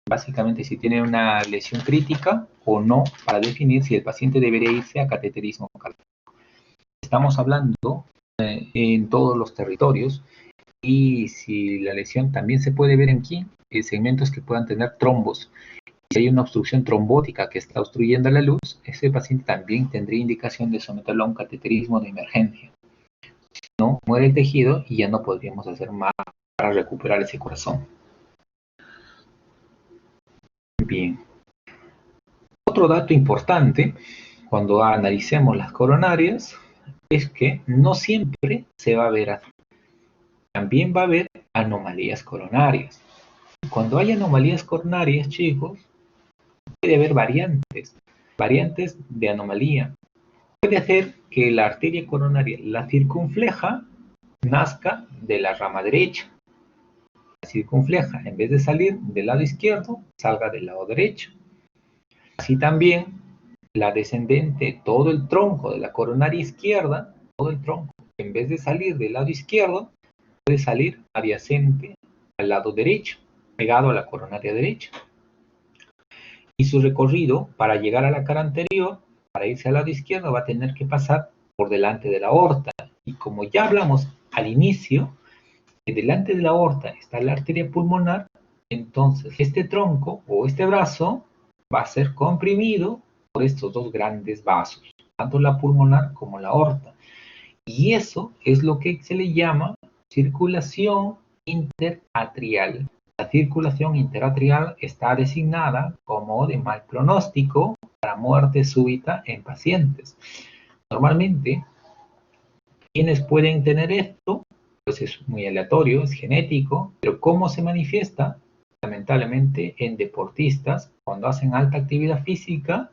básicamente, si tiene una lesión crítica o no, para definir si el paciente debería irse a cateterismo cardíaco. Estamos hablando en todos los territorios, y si la lesión también se puede ver aquí, en segmentos que puedan tener trombos. Si hay una obstrucción trombótica que está obstruyendo la luz, ese paciente también tendría indicación de someterlo a un cateterismo de emergencia. Si no, muere el tejido y ya no podríamos hacer más para recuperar ese corazón. Bien. Otro dato importante cuando analicemos las coronarias es que no siempre se va a ver así. También va a haber anomalías coronarias. Cuando hay anomalías coronarias, chicos, puede haber variantes de anomalía. Puede hacer que la arteria coronaria, la circunfleja, nazca de la rama derecha. La circunfleja, en vez de salir del lado izquierdo, salga del lado derecho. Así también, la descendente, todo el tronco de la coronaria izquierda, todo el tronco, en vez de salir del lado izquierdo, puede salir adyacente al lado derecho, pegado a la coronaria derecha. Y su recorrido para llegar a la cara anterior, para irse al lado izquierdo, va a tener que pasar por delante de la aorta. Y como ya hablamos al inicio, que delante de la aorta está la arteria pulmonar, entonces este tronco o este brazo va a ser comprimido por estos dos grandes vasos, tanto la pulmonar como la aorta. Y eso es lo que se le llama circulación interatrial. La circulación interatrial está designada como de mal pronóstico para muerte súbita en pacientes. Normalmente, quienes pueden tener esto, pues es muy aleatorio, es genético, pero ¿cómo se manifiesta? Lamentablemente en deportistas, cuando hacen alta actividad física,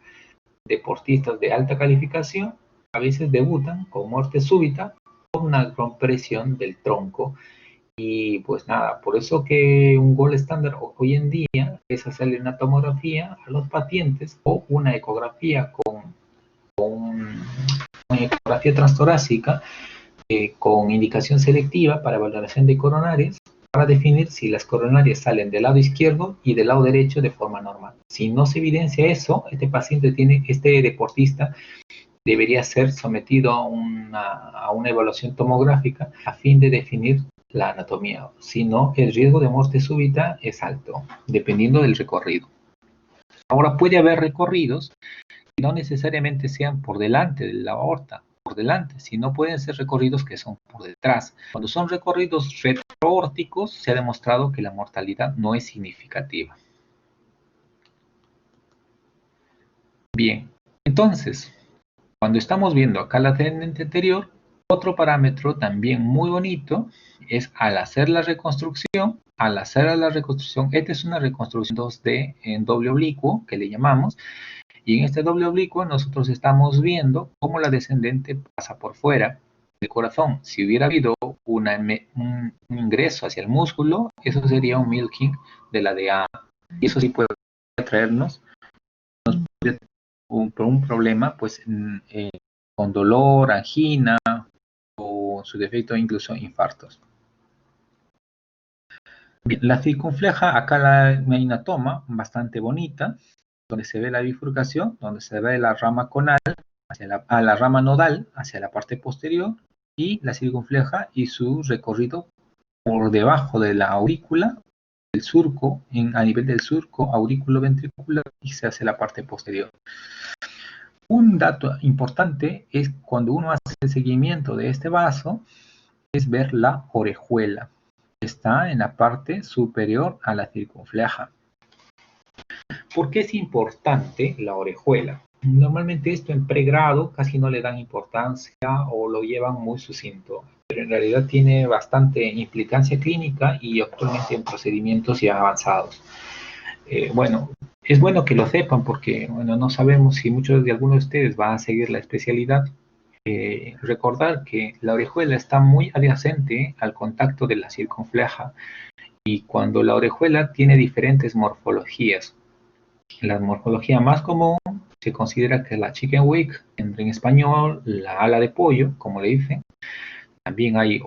deportistas de alta calificación, a veces debutan con muerte súbita por una compresión del tronco. Y pues nada, por eso que un gol estándar hoy en día es hacerle una tomografía a los pacientes o una ecografía con una ecografía transtorácica con indicación selectiva para valoración de coronarias, para definir si las coronarias salen del lado izquierdo y del lado derecho de forma normal. Si no se evidencia eso, este deportista debería ser sometido a una evaluación tomográfica a fin de definir la anatomía. Si no, el riesgo de muerte súbita es alto, dependiendo del recorrido. Ahora, puede haber recorridos que no necesariamente sean por delante de la aorta, por delante, sino pueden ser recorridos que son por detrás. Cuando son recorridos retroórticos, se ha demostrado que la mortalidad no es significativa. Bien, entonces, cuando estamos viendo acá la descendente anterior, otro parámetro también muy bonito es al hacer la reconstrucción, esta es una reconstrucción 2D en doble oblicuo, que le llamamos, y en este doble oblicuo nosotros estamos viendo cómo la descendente pasa por fuera del corazón. Si hubiera habido un ingreso hacia el músculo, eso sería un milking de la DA, y eso sí puede traernos por un problema, pues con dolor, angina o en su defecto incluso infartos. Bien, la circunfleja, acá hay una toma bastante bonita, donde se ve la bifurcación, donde se ve la rama conal la rama nodal hacia la parte posterior, y la circunfleja y su recorrido por debajo de la aurícula, el surco, a nivel del surco aurículo-ventricular, y se hace la parte posterior. Un dato importante es cuando uno hace el seguimiento de este vaso, es ver la orejuela. está en la parte superior a la circunfleja. ¿Por qué es importante la orejuela? Normalmente esto en pregrado casi no le dan importancia o lo llevan muy sucinto, pero en realidad tiene bastante implicancia clínica y actualmente en procedimientos ya avanzados. Bueno, es bueno que lo sepan porque bueno, no sabemos si muchos de algunos de ustedes van a seguir la especialidad. Recordar que la orejuela está muy adyacente al contacto de la circunfleja y cuando la orejuela tiene diferentes morfologías. La morfología más común se considera que es la chicken wing, en español la ala de pollo, como le dicen. También hay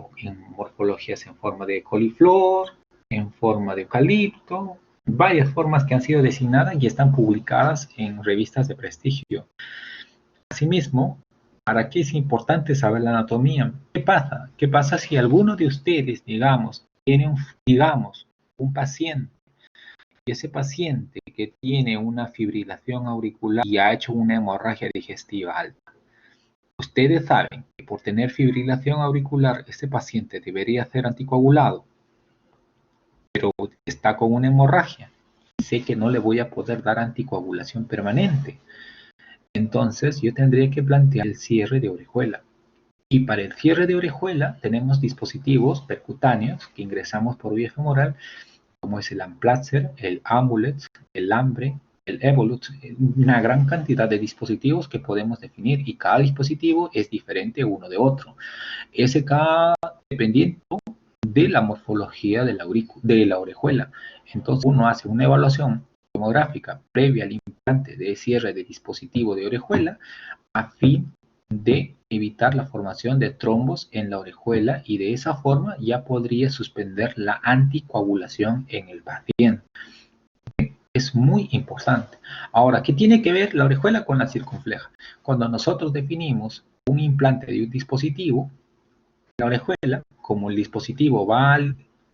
morfologías en forma de coliflor, en forma de eucalipto, varias formas que han sido designadas y están publicadas en revistas de prestigio. Asimismo, ¿para qué es importante saber la anatomía? ¿Qué pasa? ¿Qué pasa si alguno de ustedes, digamos, tiene un paciente y ese paciente que tiene una fibrilación auricular y ha hecho una hemorragia digestiva alta? Ustedes saben que por tener fibrilación auricular, este paciente debería ser anticoagulado, pero está con una hemorragia. Sé que no le voy a poder dar anticoagulación permanente. Entonces yo tendría que plantear el cierre de orejuela. Y para el cierre de orejuela tenemos dispositivos percutáneos que ingresamos por vía femoral, como es el Amplatzer, el Amulet, el Lambre, el Evolut, una gran cantidad de dispositivos que podemos definir y cada dispositivo es diferente uno de otro. SK dependiendo de la morfología de la orejuela. Entonces uno hace una evaluación tomográfica previa al implante de cierre de dispositivo de orejuela a fin de evitar la formación de trombos en la orejuela y de esa forma ya podría suspender la anticoagulación en el paciente. Es muy importante. Ahora, ¿qué tiene que ver la orejuela con la circunfleja? Cuando nosotros definimos un implante de un dispositivo, la orejuela, como el dispositivo va a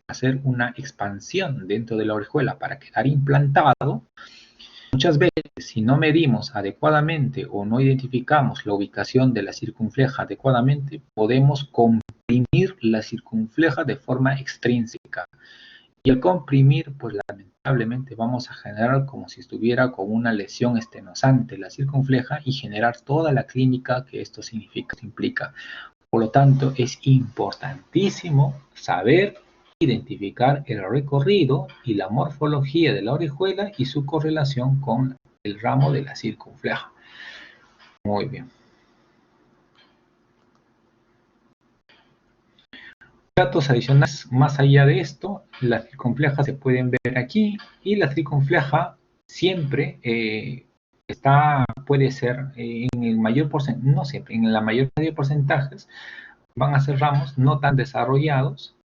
hacer una expansión dentro de la orejuela para quedar implantado, muchas veces, si no medimos adecuadamente o no identificamos la ubicación de la circunfleja adecuadamente, podemos comprimir la circunfleja de forma extrínseca. Y al comprimir, pues lamentablemente vamos a generar como si estuviera con una lesión estenosante la circunfleja y generar toda la clínica que esto implica. Por lo tanto, es importantísimo saber identificar el recorrido y la morfología de la orejuela y su correlación con el ramo de la circunfleja. Muy bien. Datos adicionales más allá de esto, las circunflejas se pueden ver aquí y la circunfleja siempre puede ser en el mayor porcentaje, no siempre, en la mayor cantidad de porcentajes van a ser ramos no tan desarrollados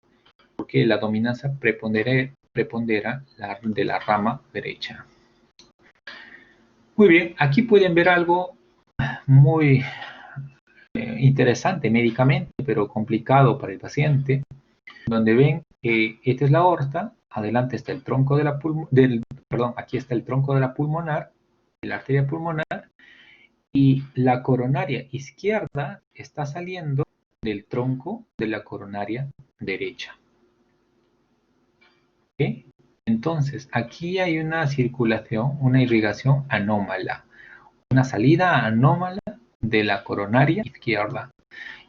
porque la dominancia prepondera de la rama derecha. Muy bien, aquí pueden ver algo muy interesante médicamente, pero complicado para el paciente, donde ven que esta es la aorta, adelante está el tronco de la aquí está el tronco de la pulmonar, de la arteria pulmonar, y la coronaria izquierda está saliendo del tronco de la coronaria derecha. ¿Okay? Entonces, aquí hay una circulación, una irrigación anómala, una salida anómala de la coronaria izquierda.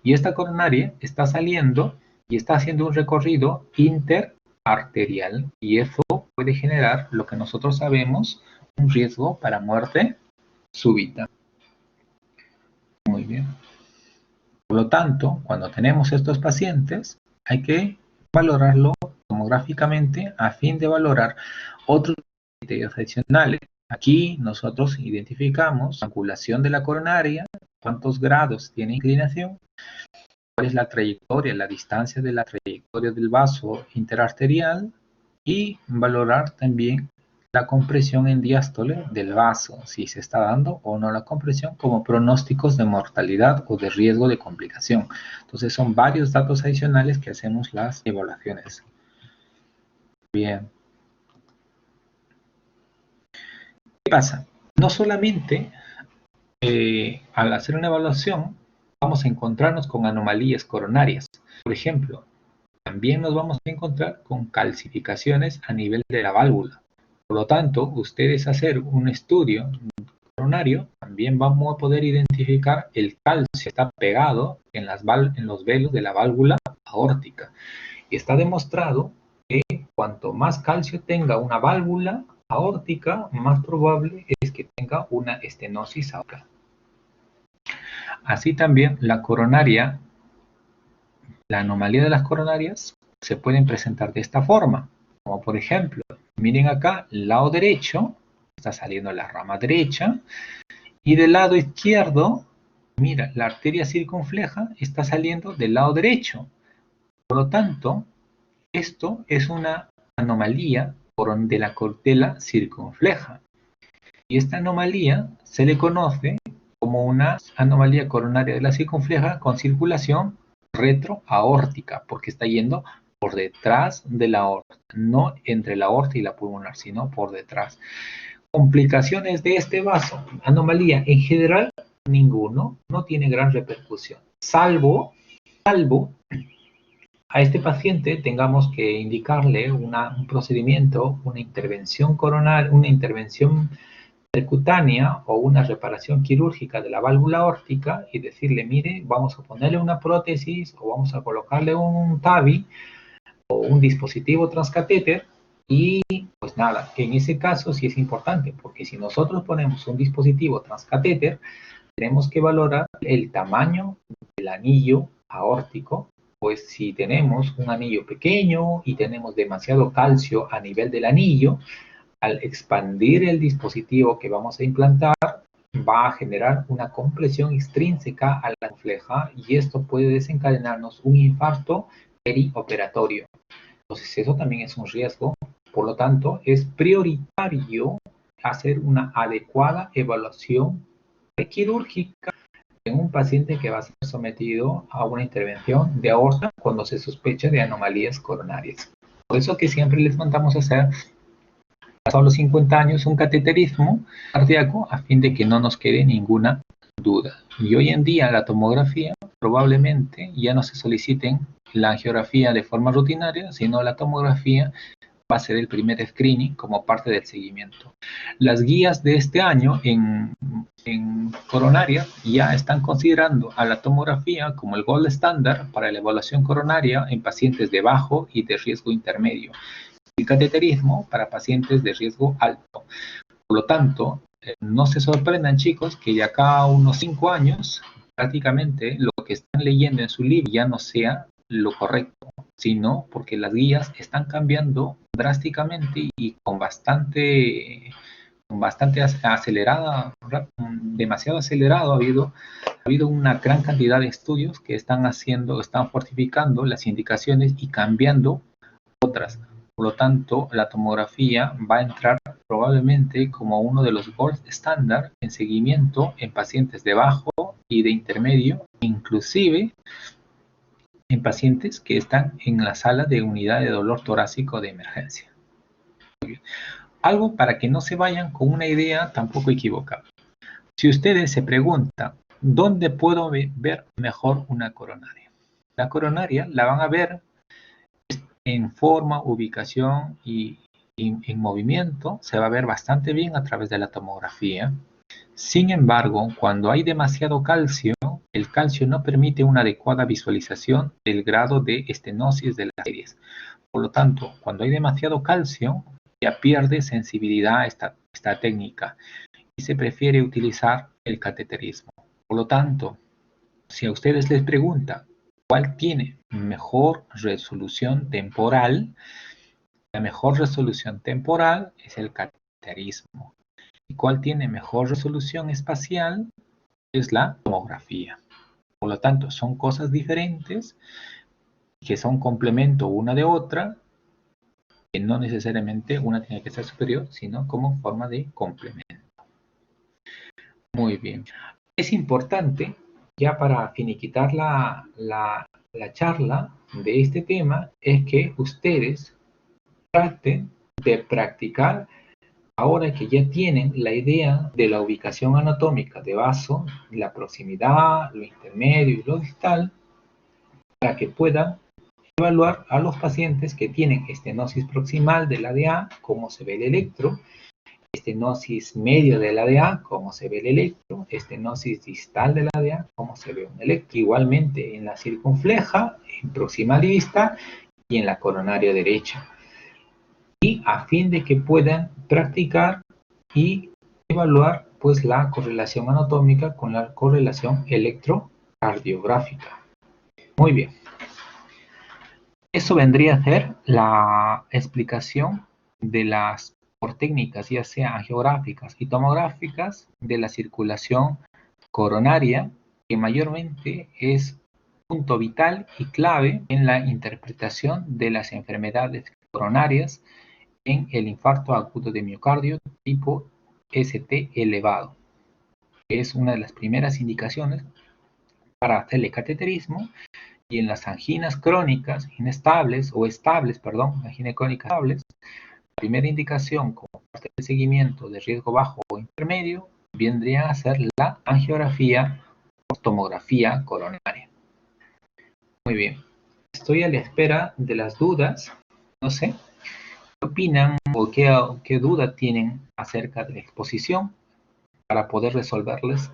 Y esta coronaria está saliendo y está haciendo un recorrido interarterial y eso puede generar lo que nosotros sabemos, un riesgo para muerte súbita. Muy bien. Por lo tanto, cuando tenemos estos pacientes, hay que valorarlo tomográficamente a fin de valorar otros criterios adicionales. Aquí nosotros identificamos la angulación de la coronaria, cuántos grados tiene inclinación, cuál es la trayectoria, la distancia de la trayectoria del vaso interarterial y valorar también la compresión en diástole del vaso, si se está dando o no la compresión como pronósticos de mortalidad o de riesgo de complicación. Entonces son varios datos adicionales que hacemos las evaluaciones. Bien. ¿Qué pasa? No solamente al hacer una evaluación vamos a encontrarnos con anomalías coronarias. Por ejemplo, también nos vamos a encontrar con calcificaciones a nivel de la válvula. Por lo tanto, ustedes hacer un estudio coronario, también vamos a poder identificar el calcio que está pegado en los velos de la válvula aórtica. Y está demostrado que cuanto más calcio tenga una válvula aórtica, más probable es que tenga una estenosis aórtica. Así también la coronaria, la anomalía de las coronarias se pueden presentar de esta forma, como por ejemplo, miren acá, el lado derecho, está saliendo la rama derecha, y del lado izquierdo, mira, la arteria circunfleja está saliendo del lado derecho. Por lo tanto, esto es una anomalía de la cortela circunfleja. Y esta anomalía se le conoce como una anomalía coronaria de la circunfleja con circulación retroaórtica, porque está yendo por detrás de la aorta, no entre la aorta y la pulmonar, sino por detrás. Complicaciones de este vaso, anomalía en general, ninguno, no tiene gran repercusión, salvo a este paciente tengamos que indicarle un procedimiento, una intervención coronaria, una intervención percutánea o una reparación quirúrgica de la válvula aórtica y decirle, mire, vamos a ponerle una prótesis o vamos a colocarle un TAVI o un dispositivo transcatéter y pues nada, en ese caso sí es importante porque si nosotros ponemos un dispositivo transcatéter, tenemos que valorar el tamaño del anillo aórtico, pues si tenemos un anillo pequeño y tenemos demasiado calcio a nivel del anillo, al expandir el dispositivo que vamos a implantar, va a generar una compresión extrínseca a la fleja y esto puede desencadenarnos un infarto perioperatorio. Entonces eso también es un riesgo. Por lo tanto, es prioritario hacer una adecuada evaluación quirúrgica en un paciente que va a ser sometido a una intervención de aorta cuando se sospecha de anomalías coronarias. Por eso que siempre les mandamos a hacer, pasados los 50 años, un cateterismo cardíaco a fin de que no nos quede ninguna duda. Y hoy en día la tomografía probablemente ya no se soliciten la angiografía de forma rutinaria, sino la tomografía va a ser el primer screening como parte del seguimiento. Las guías de este año en coronaria ya están considerando a la tomografía como el gold estándar para la evaluación coronaria en pacientes de bajo y de riesgo intermedio. El cateterismo para pacientes de riesgo alto. Por lo tanto, no se sorprendan chicos que de acá a unos 5 años prácticamente lo que están leyendo en su libro ya no sea lo correcto, sino porque las guías están cambiando drásticamente y con bastante acelerada, demasiado acelerado. Ha habido una gran cantidad de estudios que están fortificando las indicaciones y cambiando otras. Por lo tanto, la tomografía va a entrar probablemente como uno de los gold estándar en seguimiento en pacientes de bajo y de intermedio, inclusive en pacientes que están en la sala de unidad de dolor torácico de emergencia. Algo para que no se vayan con una idea tampoco equivocada. Si ustedes se preguntan, ¿dónde puedo ver mejor una coronaria? La coronaria la van a ver en forma, ubicación y en movimiento, se va a ver bastante bien a través de la tomografía. Sin embargo, cuando hay demasiado calcio, el calcio no permite una adecuada visualización del grado de estenosis de las arterias. Por lo tanto, cuando hay demasiado calcio, ya pierde sensibilidad a esta técnica y se prefiere utilizar el cateterismo. Por lo tanto, si a ustedes les preguntan cuál tiene mejor resolución temporal, la mejor resolución temporal es el cateterismo. ¿Y cuál tiene mejor resolución espacial? Es la tomografía. Por lo tanto, son cosas diferentes que son complemento una de otra, que no necesariamente una tiene que ser superior, sino como forma de complemento. Muy bien. Es importante, ya para finiquitar la charla de este tema, es que ustedes traten de practicar, ahora que ya tienen la idea de la ubicación anatómica de vaso, la proximidad, lo intermedio y lo distal, para que puedan evaluar a los pacientes que tienen estenosis proximal del ADA, cómo se ve el electro, estenosis medio del ADA, cómo se ve el electro, estenosis distal del ADA, cómo se ve un electro. Igualmente en la circunfleja, en proximal y distal, y en la coronaria derecha. Y a fin de que puedan practicar y evaluar pues la correlación anatómica con la correlación electrocardiográfica. Muy bien. Eso vendría a ser la explicación de las por técnicas, ya sea angiográficas y tomográficas, de la circulación coronaria, que mayormente es punto vital y clave en la interpretación de las enfermedades coronarias en el infarto agudo de miocardio tipo ST elevado, que es una de las primeras indicaciones para hacerle cateterismo. Y en las anginas crónicas inestables o estables, perdón, anginas crónicas estables, la primera indicación como parte del seguimiento de riesgo bajo o intermedio vendría a ser la angiografía o tomografía coronaria. Muy bien, estoy a la espera de las dudas. No sé, ¿qué opinan o qué duda tienen acerca de la exposición para poder resolverles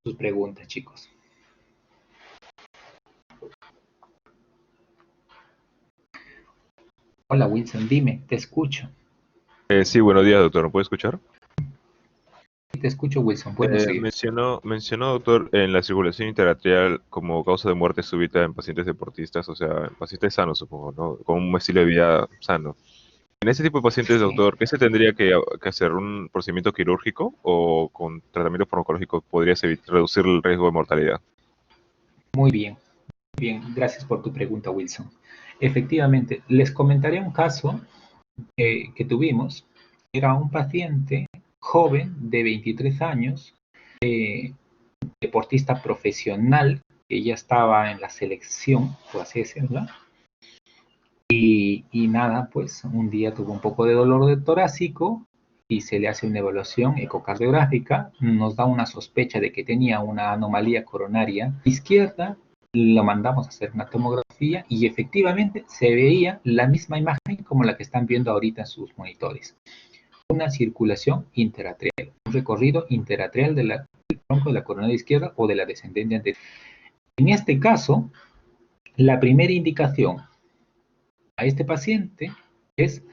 sus preguntas, chicos? Hola Wilson, dime, te escucho. Sí, buenos días, doctor. ¿Me puede escuchar? Te escucho, Wilson, buenos días. Mencionó, doctor, en la circulación interatrial como causa de muerte súbita en pacientes deportistas, o sea, en pacientes sanos, supongo, ¿no? Con un estilo de vida sano. En ese tipo de pacientes, Sí, doctor, ¿qué se tendría que hacer? ¿Un procedimiento quirúrgico o con tratamiento farmacológico podría reducir el riesgo de mortalidad? muy bien, gracias por tu pregunta, Wilson. Efectivamente, les comentaré un caso que tuvimos. Era un paciente joven de 23 años, deportista profesional, que ya estaba en la selección, por así decirlo. Y nada, pues un día tuvo un poco de dolor de torácico y se le hace una evaluación ecocardiográfica, nos da una sospecha de que tenía una anomalía coronaria izquierda, lo mandamos a hacer una tomografía y efectivamente se veía la misma imagen como la que están viendo ahorita en sus monitores. Una circulación interatrial, un recorrido interatrial del tronco de la coronaria izquierda o de la descendente anterior. En este caso, la primera indicación a este paciente es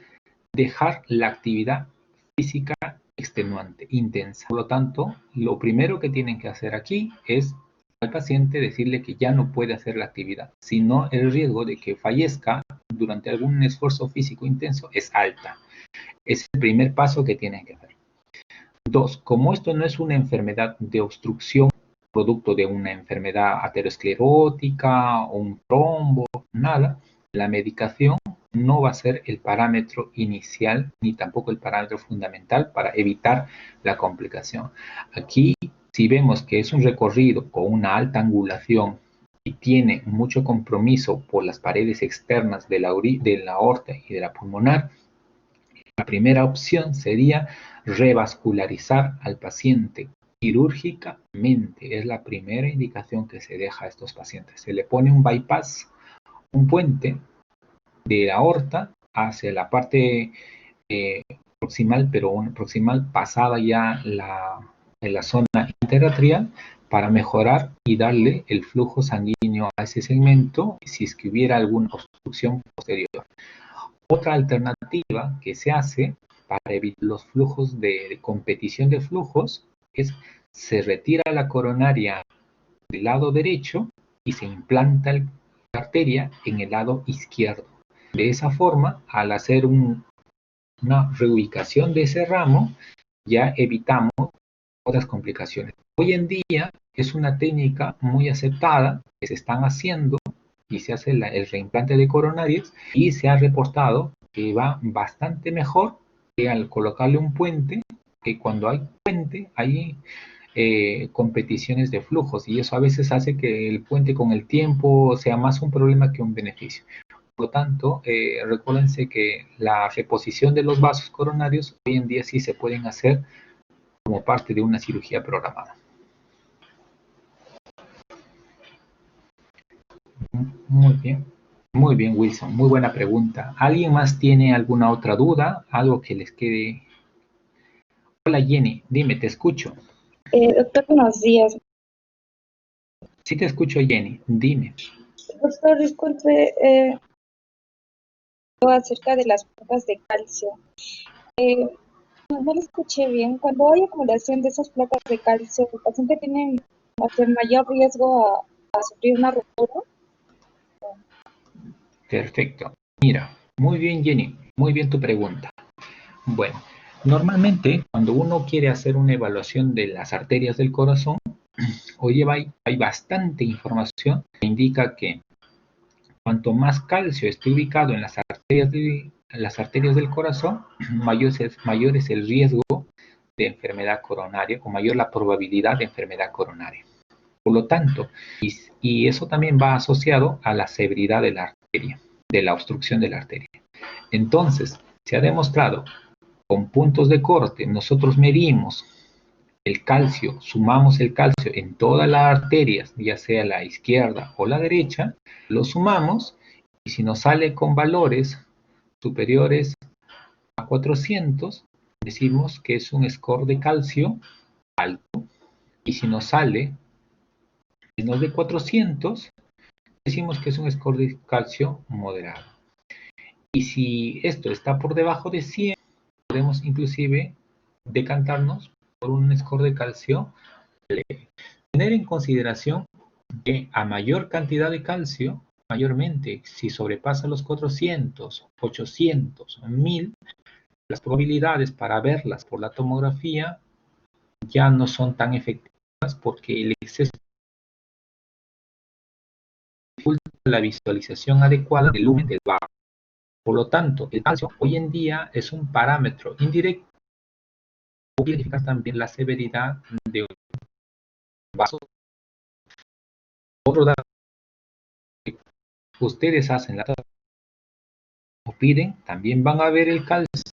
dejar la actividad física extenuante, intensa. Por lo tanto, lo primero que tienen que hacer aquí es al paciente decirle que ya no puede hacer la actividad, sino el riesgo de que fallezca durante algún esfuerzo físico intenso es alta. Es el primer paso que tienen que hacer. Dos, como esto no es una enfermedad de obstrucción, producto de una enfermedad aterosclerótica o un trombo, nada, la medicación no va a ser el parámetro inicial ni tampoco el parámetro fundamental para evitar la complicación. Aquí, si vemos que es un recorrido con una alta angulación y tiene mucho compromiso por las paredes externas de la aorta y de la pulmonar, la primera opción sería revascularizar al paciente quirúrgicamente. Es la primera indicación que se deja a estos pacientes. Se le pone un bypass, un puente de la aorta hacia la parte proximal, pero proximal pasada ya en la zona interatrial para mejorar y darle el flujo sanguíneo a ese segmento si es que hubiera alguna obstrucción posterior. Otra alternativa que se hace para evitar los flujos de competición de flujos es se retira la coronaria del lado derecho y se implanta la arteria en el lado izquierdo. De esa forma, al hacer una reubicación de ese ramo, ya evitamos otras complicaciones. Hoy en día es una técnica muy aceptada que se están haciendo y se hace el reimplante de coronarias y se ha reportado que va bastante mejor que al colocarle un puente, que cuando hay puente hay competiciones de flujos y eso a veces hace que el puente con el tiempo sea más un problema que un beneficio. Por lo tanto, recuérdense que la reposición de los vasos coronarios hoy en día sí se pueden hacer como parte de una cirugía programada. Muy bien, Wilson. Muy buena pregunta. ¿Alguien más tiene alguna otra duda? ¿Algo que les quede? Hola, Jenny. Dime, te escucho. Doctor, buenos días. Sí te escucho, Jenny. Dime. Doctor, disculpe, acerca de las placas de calcio. No lo escuché bien. Cuando hay acumulación de esas placas de calcio, ¿el paciente tiene mayor riesgo a sufrir una ruptura? Perfecto. Mira, muy bien, Jenny. Muy bien tu pregunta. Bueno, normalmente cuando uno quiere hacer una evaluación de las arterias del corazón, hoy hay bastante información que indica que cuanto más calcio esté ubicado en las arterias del corazón, mayor es el riesgo de enfermedad coronaria o mayor la probabilidad de enfermedad coronaria. Por lo tanto, y eso también va asociado a la severidad de la arteria, de la obstrucción de la arteria. Entonces, se ha demostrado con puntos de corte, nosotros medimos el calcio, sumamos el calcio en todas las arterias, ya sea la izquierda o la derecha, lo sumamos y si nos sale con valores superiores a 400, decimos que es un score de calcio alto. Y si nos sale menos de 400, decimos que es un score de calcio moderado. Y si esto está por debajo de 100, podemos inclusive decantarnos por un score de calcio leve. Tener en consideración que a mayor cantidad de calcio, mayormente si sobrepasa los 400, 800, 1000, las probabilidades para verlas por la tomografía ya no son tan efectivas porque el exceso dificulta la visualización adecuada del lumen del vaso. Por lo tanto, el calcio hoy en día es un parámetro indirecto para identificar también la severidad de un vaso. Otro dato que ustedes hacen la o piden, también van a ver el calcio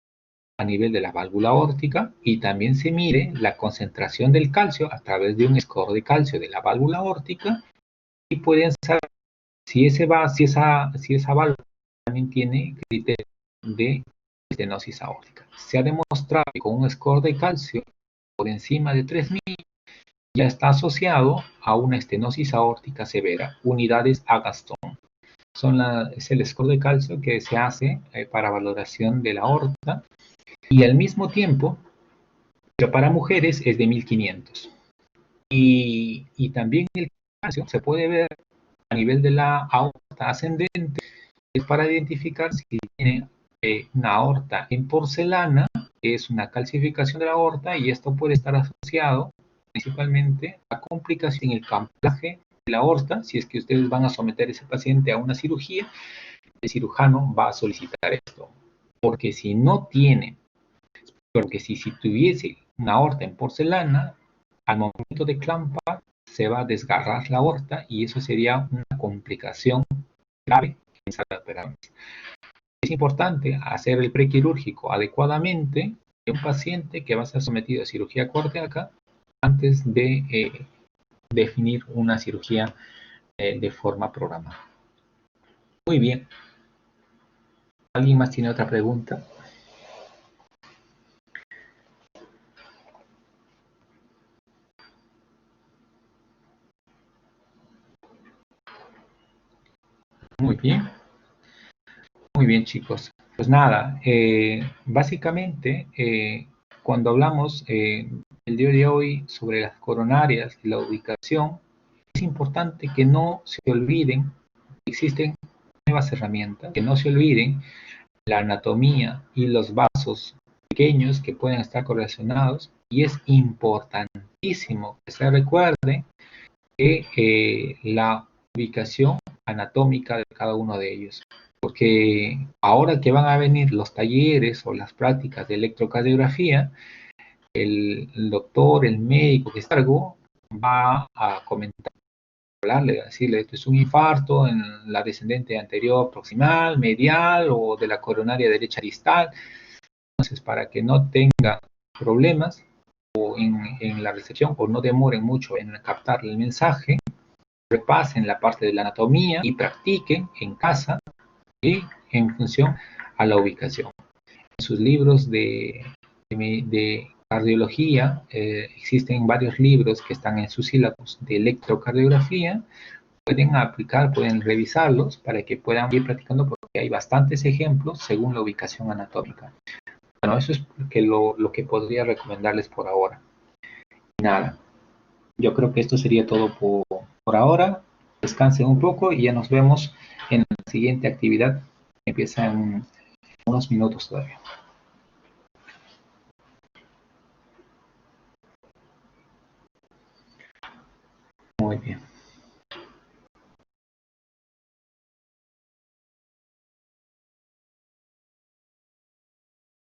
a nivel de la válvula aórtica y también se mide la concentración del calcio a través de un score de calcio de la válvula aórtica y pueden saber si esa válvula también tiene criterio de estenosis aórtica. Se ha demostrado que con un score de calcio por encima de 3000 ya está asociado a una estenosis aórtica severa, unidades Agatston. Es el score de calcio que se hace para valoración de la aorta y al mismo tiempo, pero para mujeres es de 1500. Y también el calcio se puede ver a nivel de la aorta ascendente, es para identificar si tiene una aorta en porcelana, que es una calcificación de la aorta, y esto puede estar asociado principalmente a complicación en el camplaje de la aorta. Si es que ustedes van a someter a ese paciente a una cirugía, el cirujano va a solicitar esto, porque si no tiene, porque si tuviese una aorta en porcelana, al momento de clampar se va a desgarrar la aorta y eso sería una complicación grave en sala de operaciones. Es importante hacer el prequirúrgico adecuadamente de un paciente que va a ser sometido a cirugía cardíaca antes de definir una cirugía de forma programada. Muy bien. ¿Alguien más tiene otra pregunta? Muy bien. Muy bien, chicos. Pues nada, básicamente, cuando hablamos el día de hoy sobre las coronarias y la ubicación, es importante que no se olviden que existen nuevas herramientas, que no se olviden la anatomía y los vasos pequeños que pueden estar correlacionados, y es importantísimo que se recuerde que la ubicación anatómica de cada uno de ellos. Porque ahora que van a venir los talleres o las prácticas de electrocardiografía, el doctor, el médico que está a cargo, va a comentar, hablarle, a decirle, esto es un infarto en la descendente anterior proximal, medial o de la coronaria derecha distal. Entonces, para que no tenga problemas o en la recepción o no demoren mucho en captar el mensaje, repasen la parte de la anatomía y practiquen en casa y en función a la ubicación. En sus libros de cardiología, existen varios libros que están en sus sílabos de electrocardiografía. Pueden aplicar, pueden revisarlos para que puedan ir practicando porque hay bastantes ejemplos según la ubicación anatómica. Bueno, eso es lo que podría recomendarles por ahora. Nada, yo creo que esto sería todo por ahora. Descansen un poco y ya nos vemos en la siguiente actividad que empieza en unos minutos todavía. Muy bien.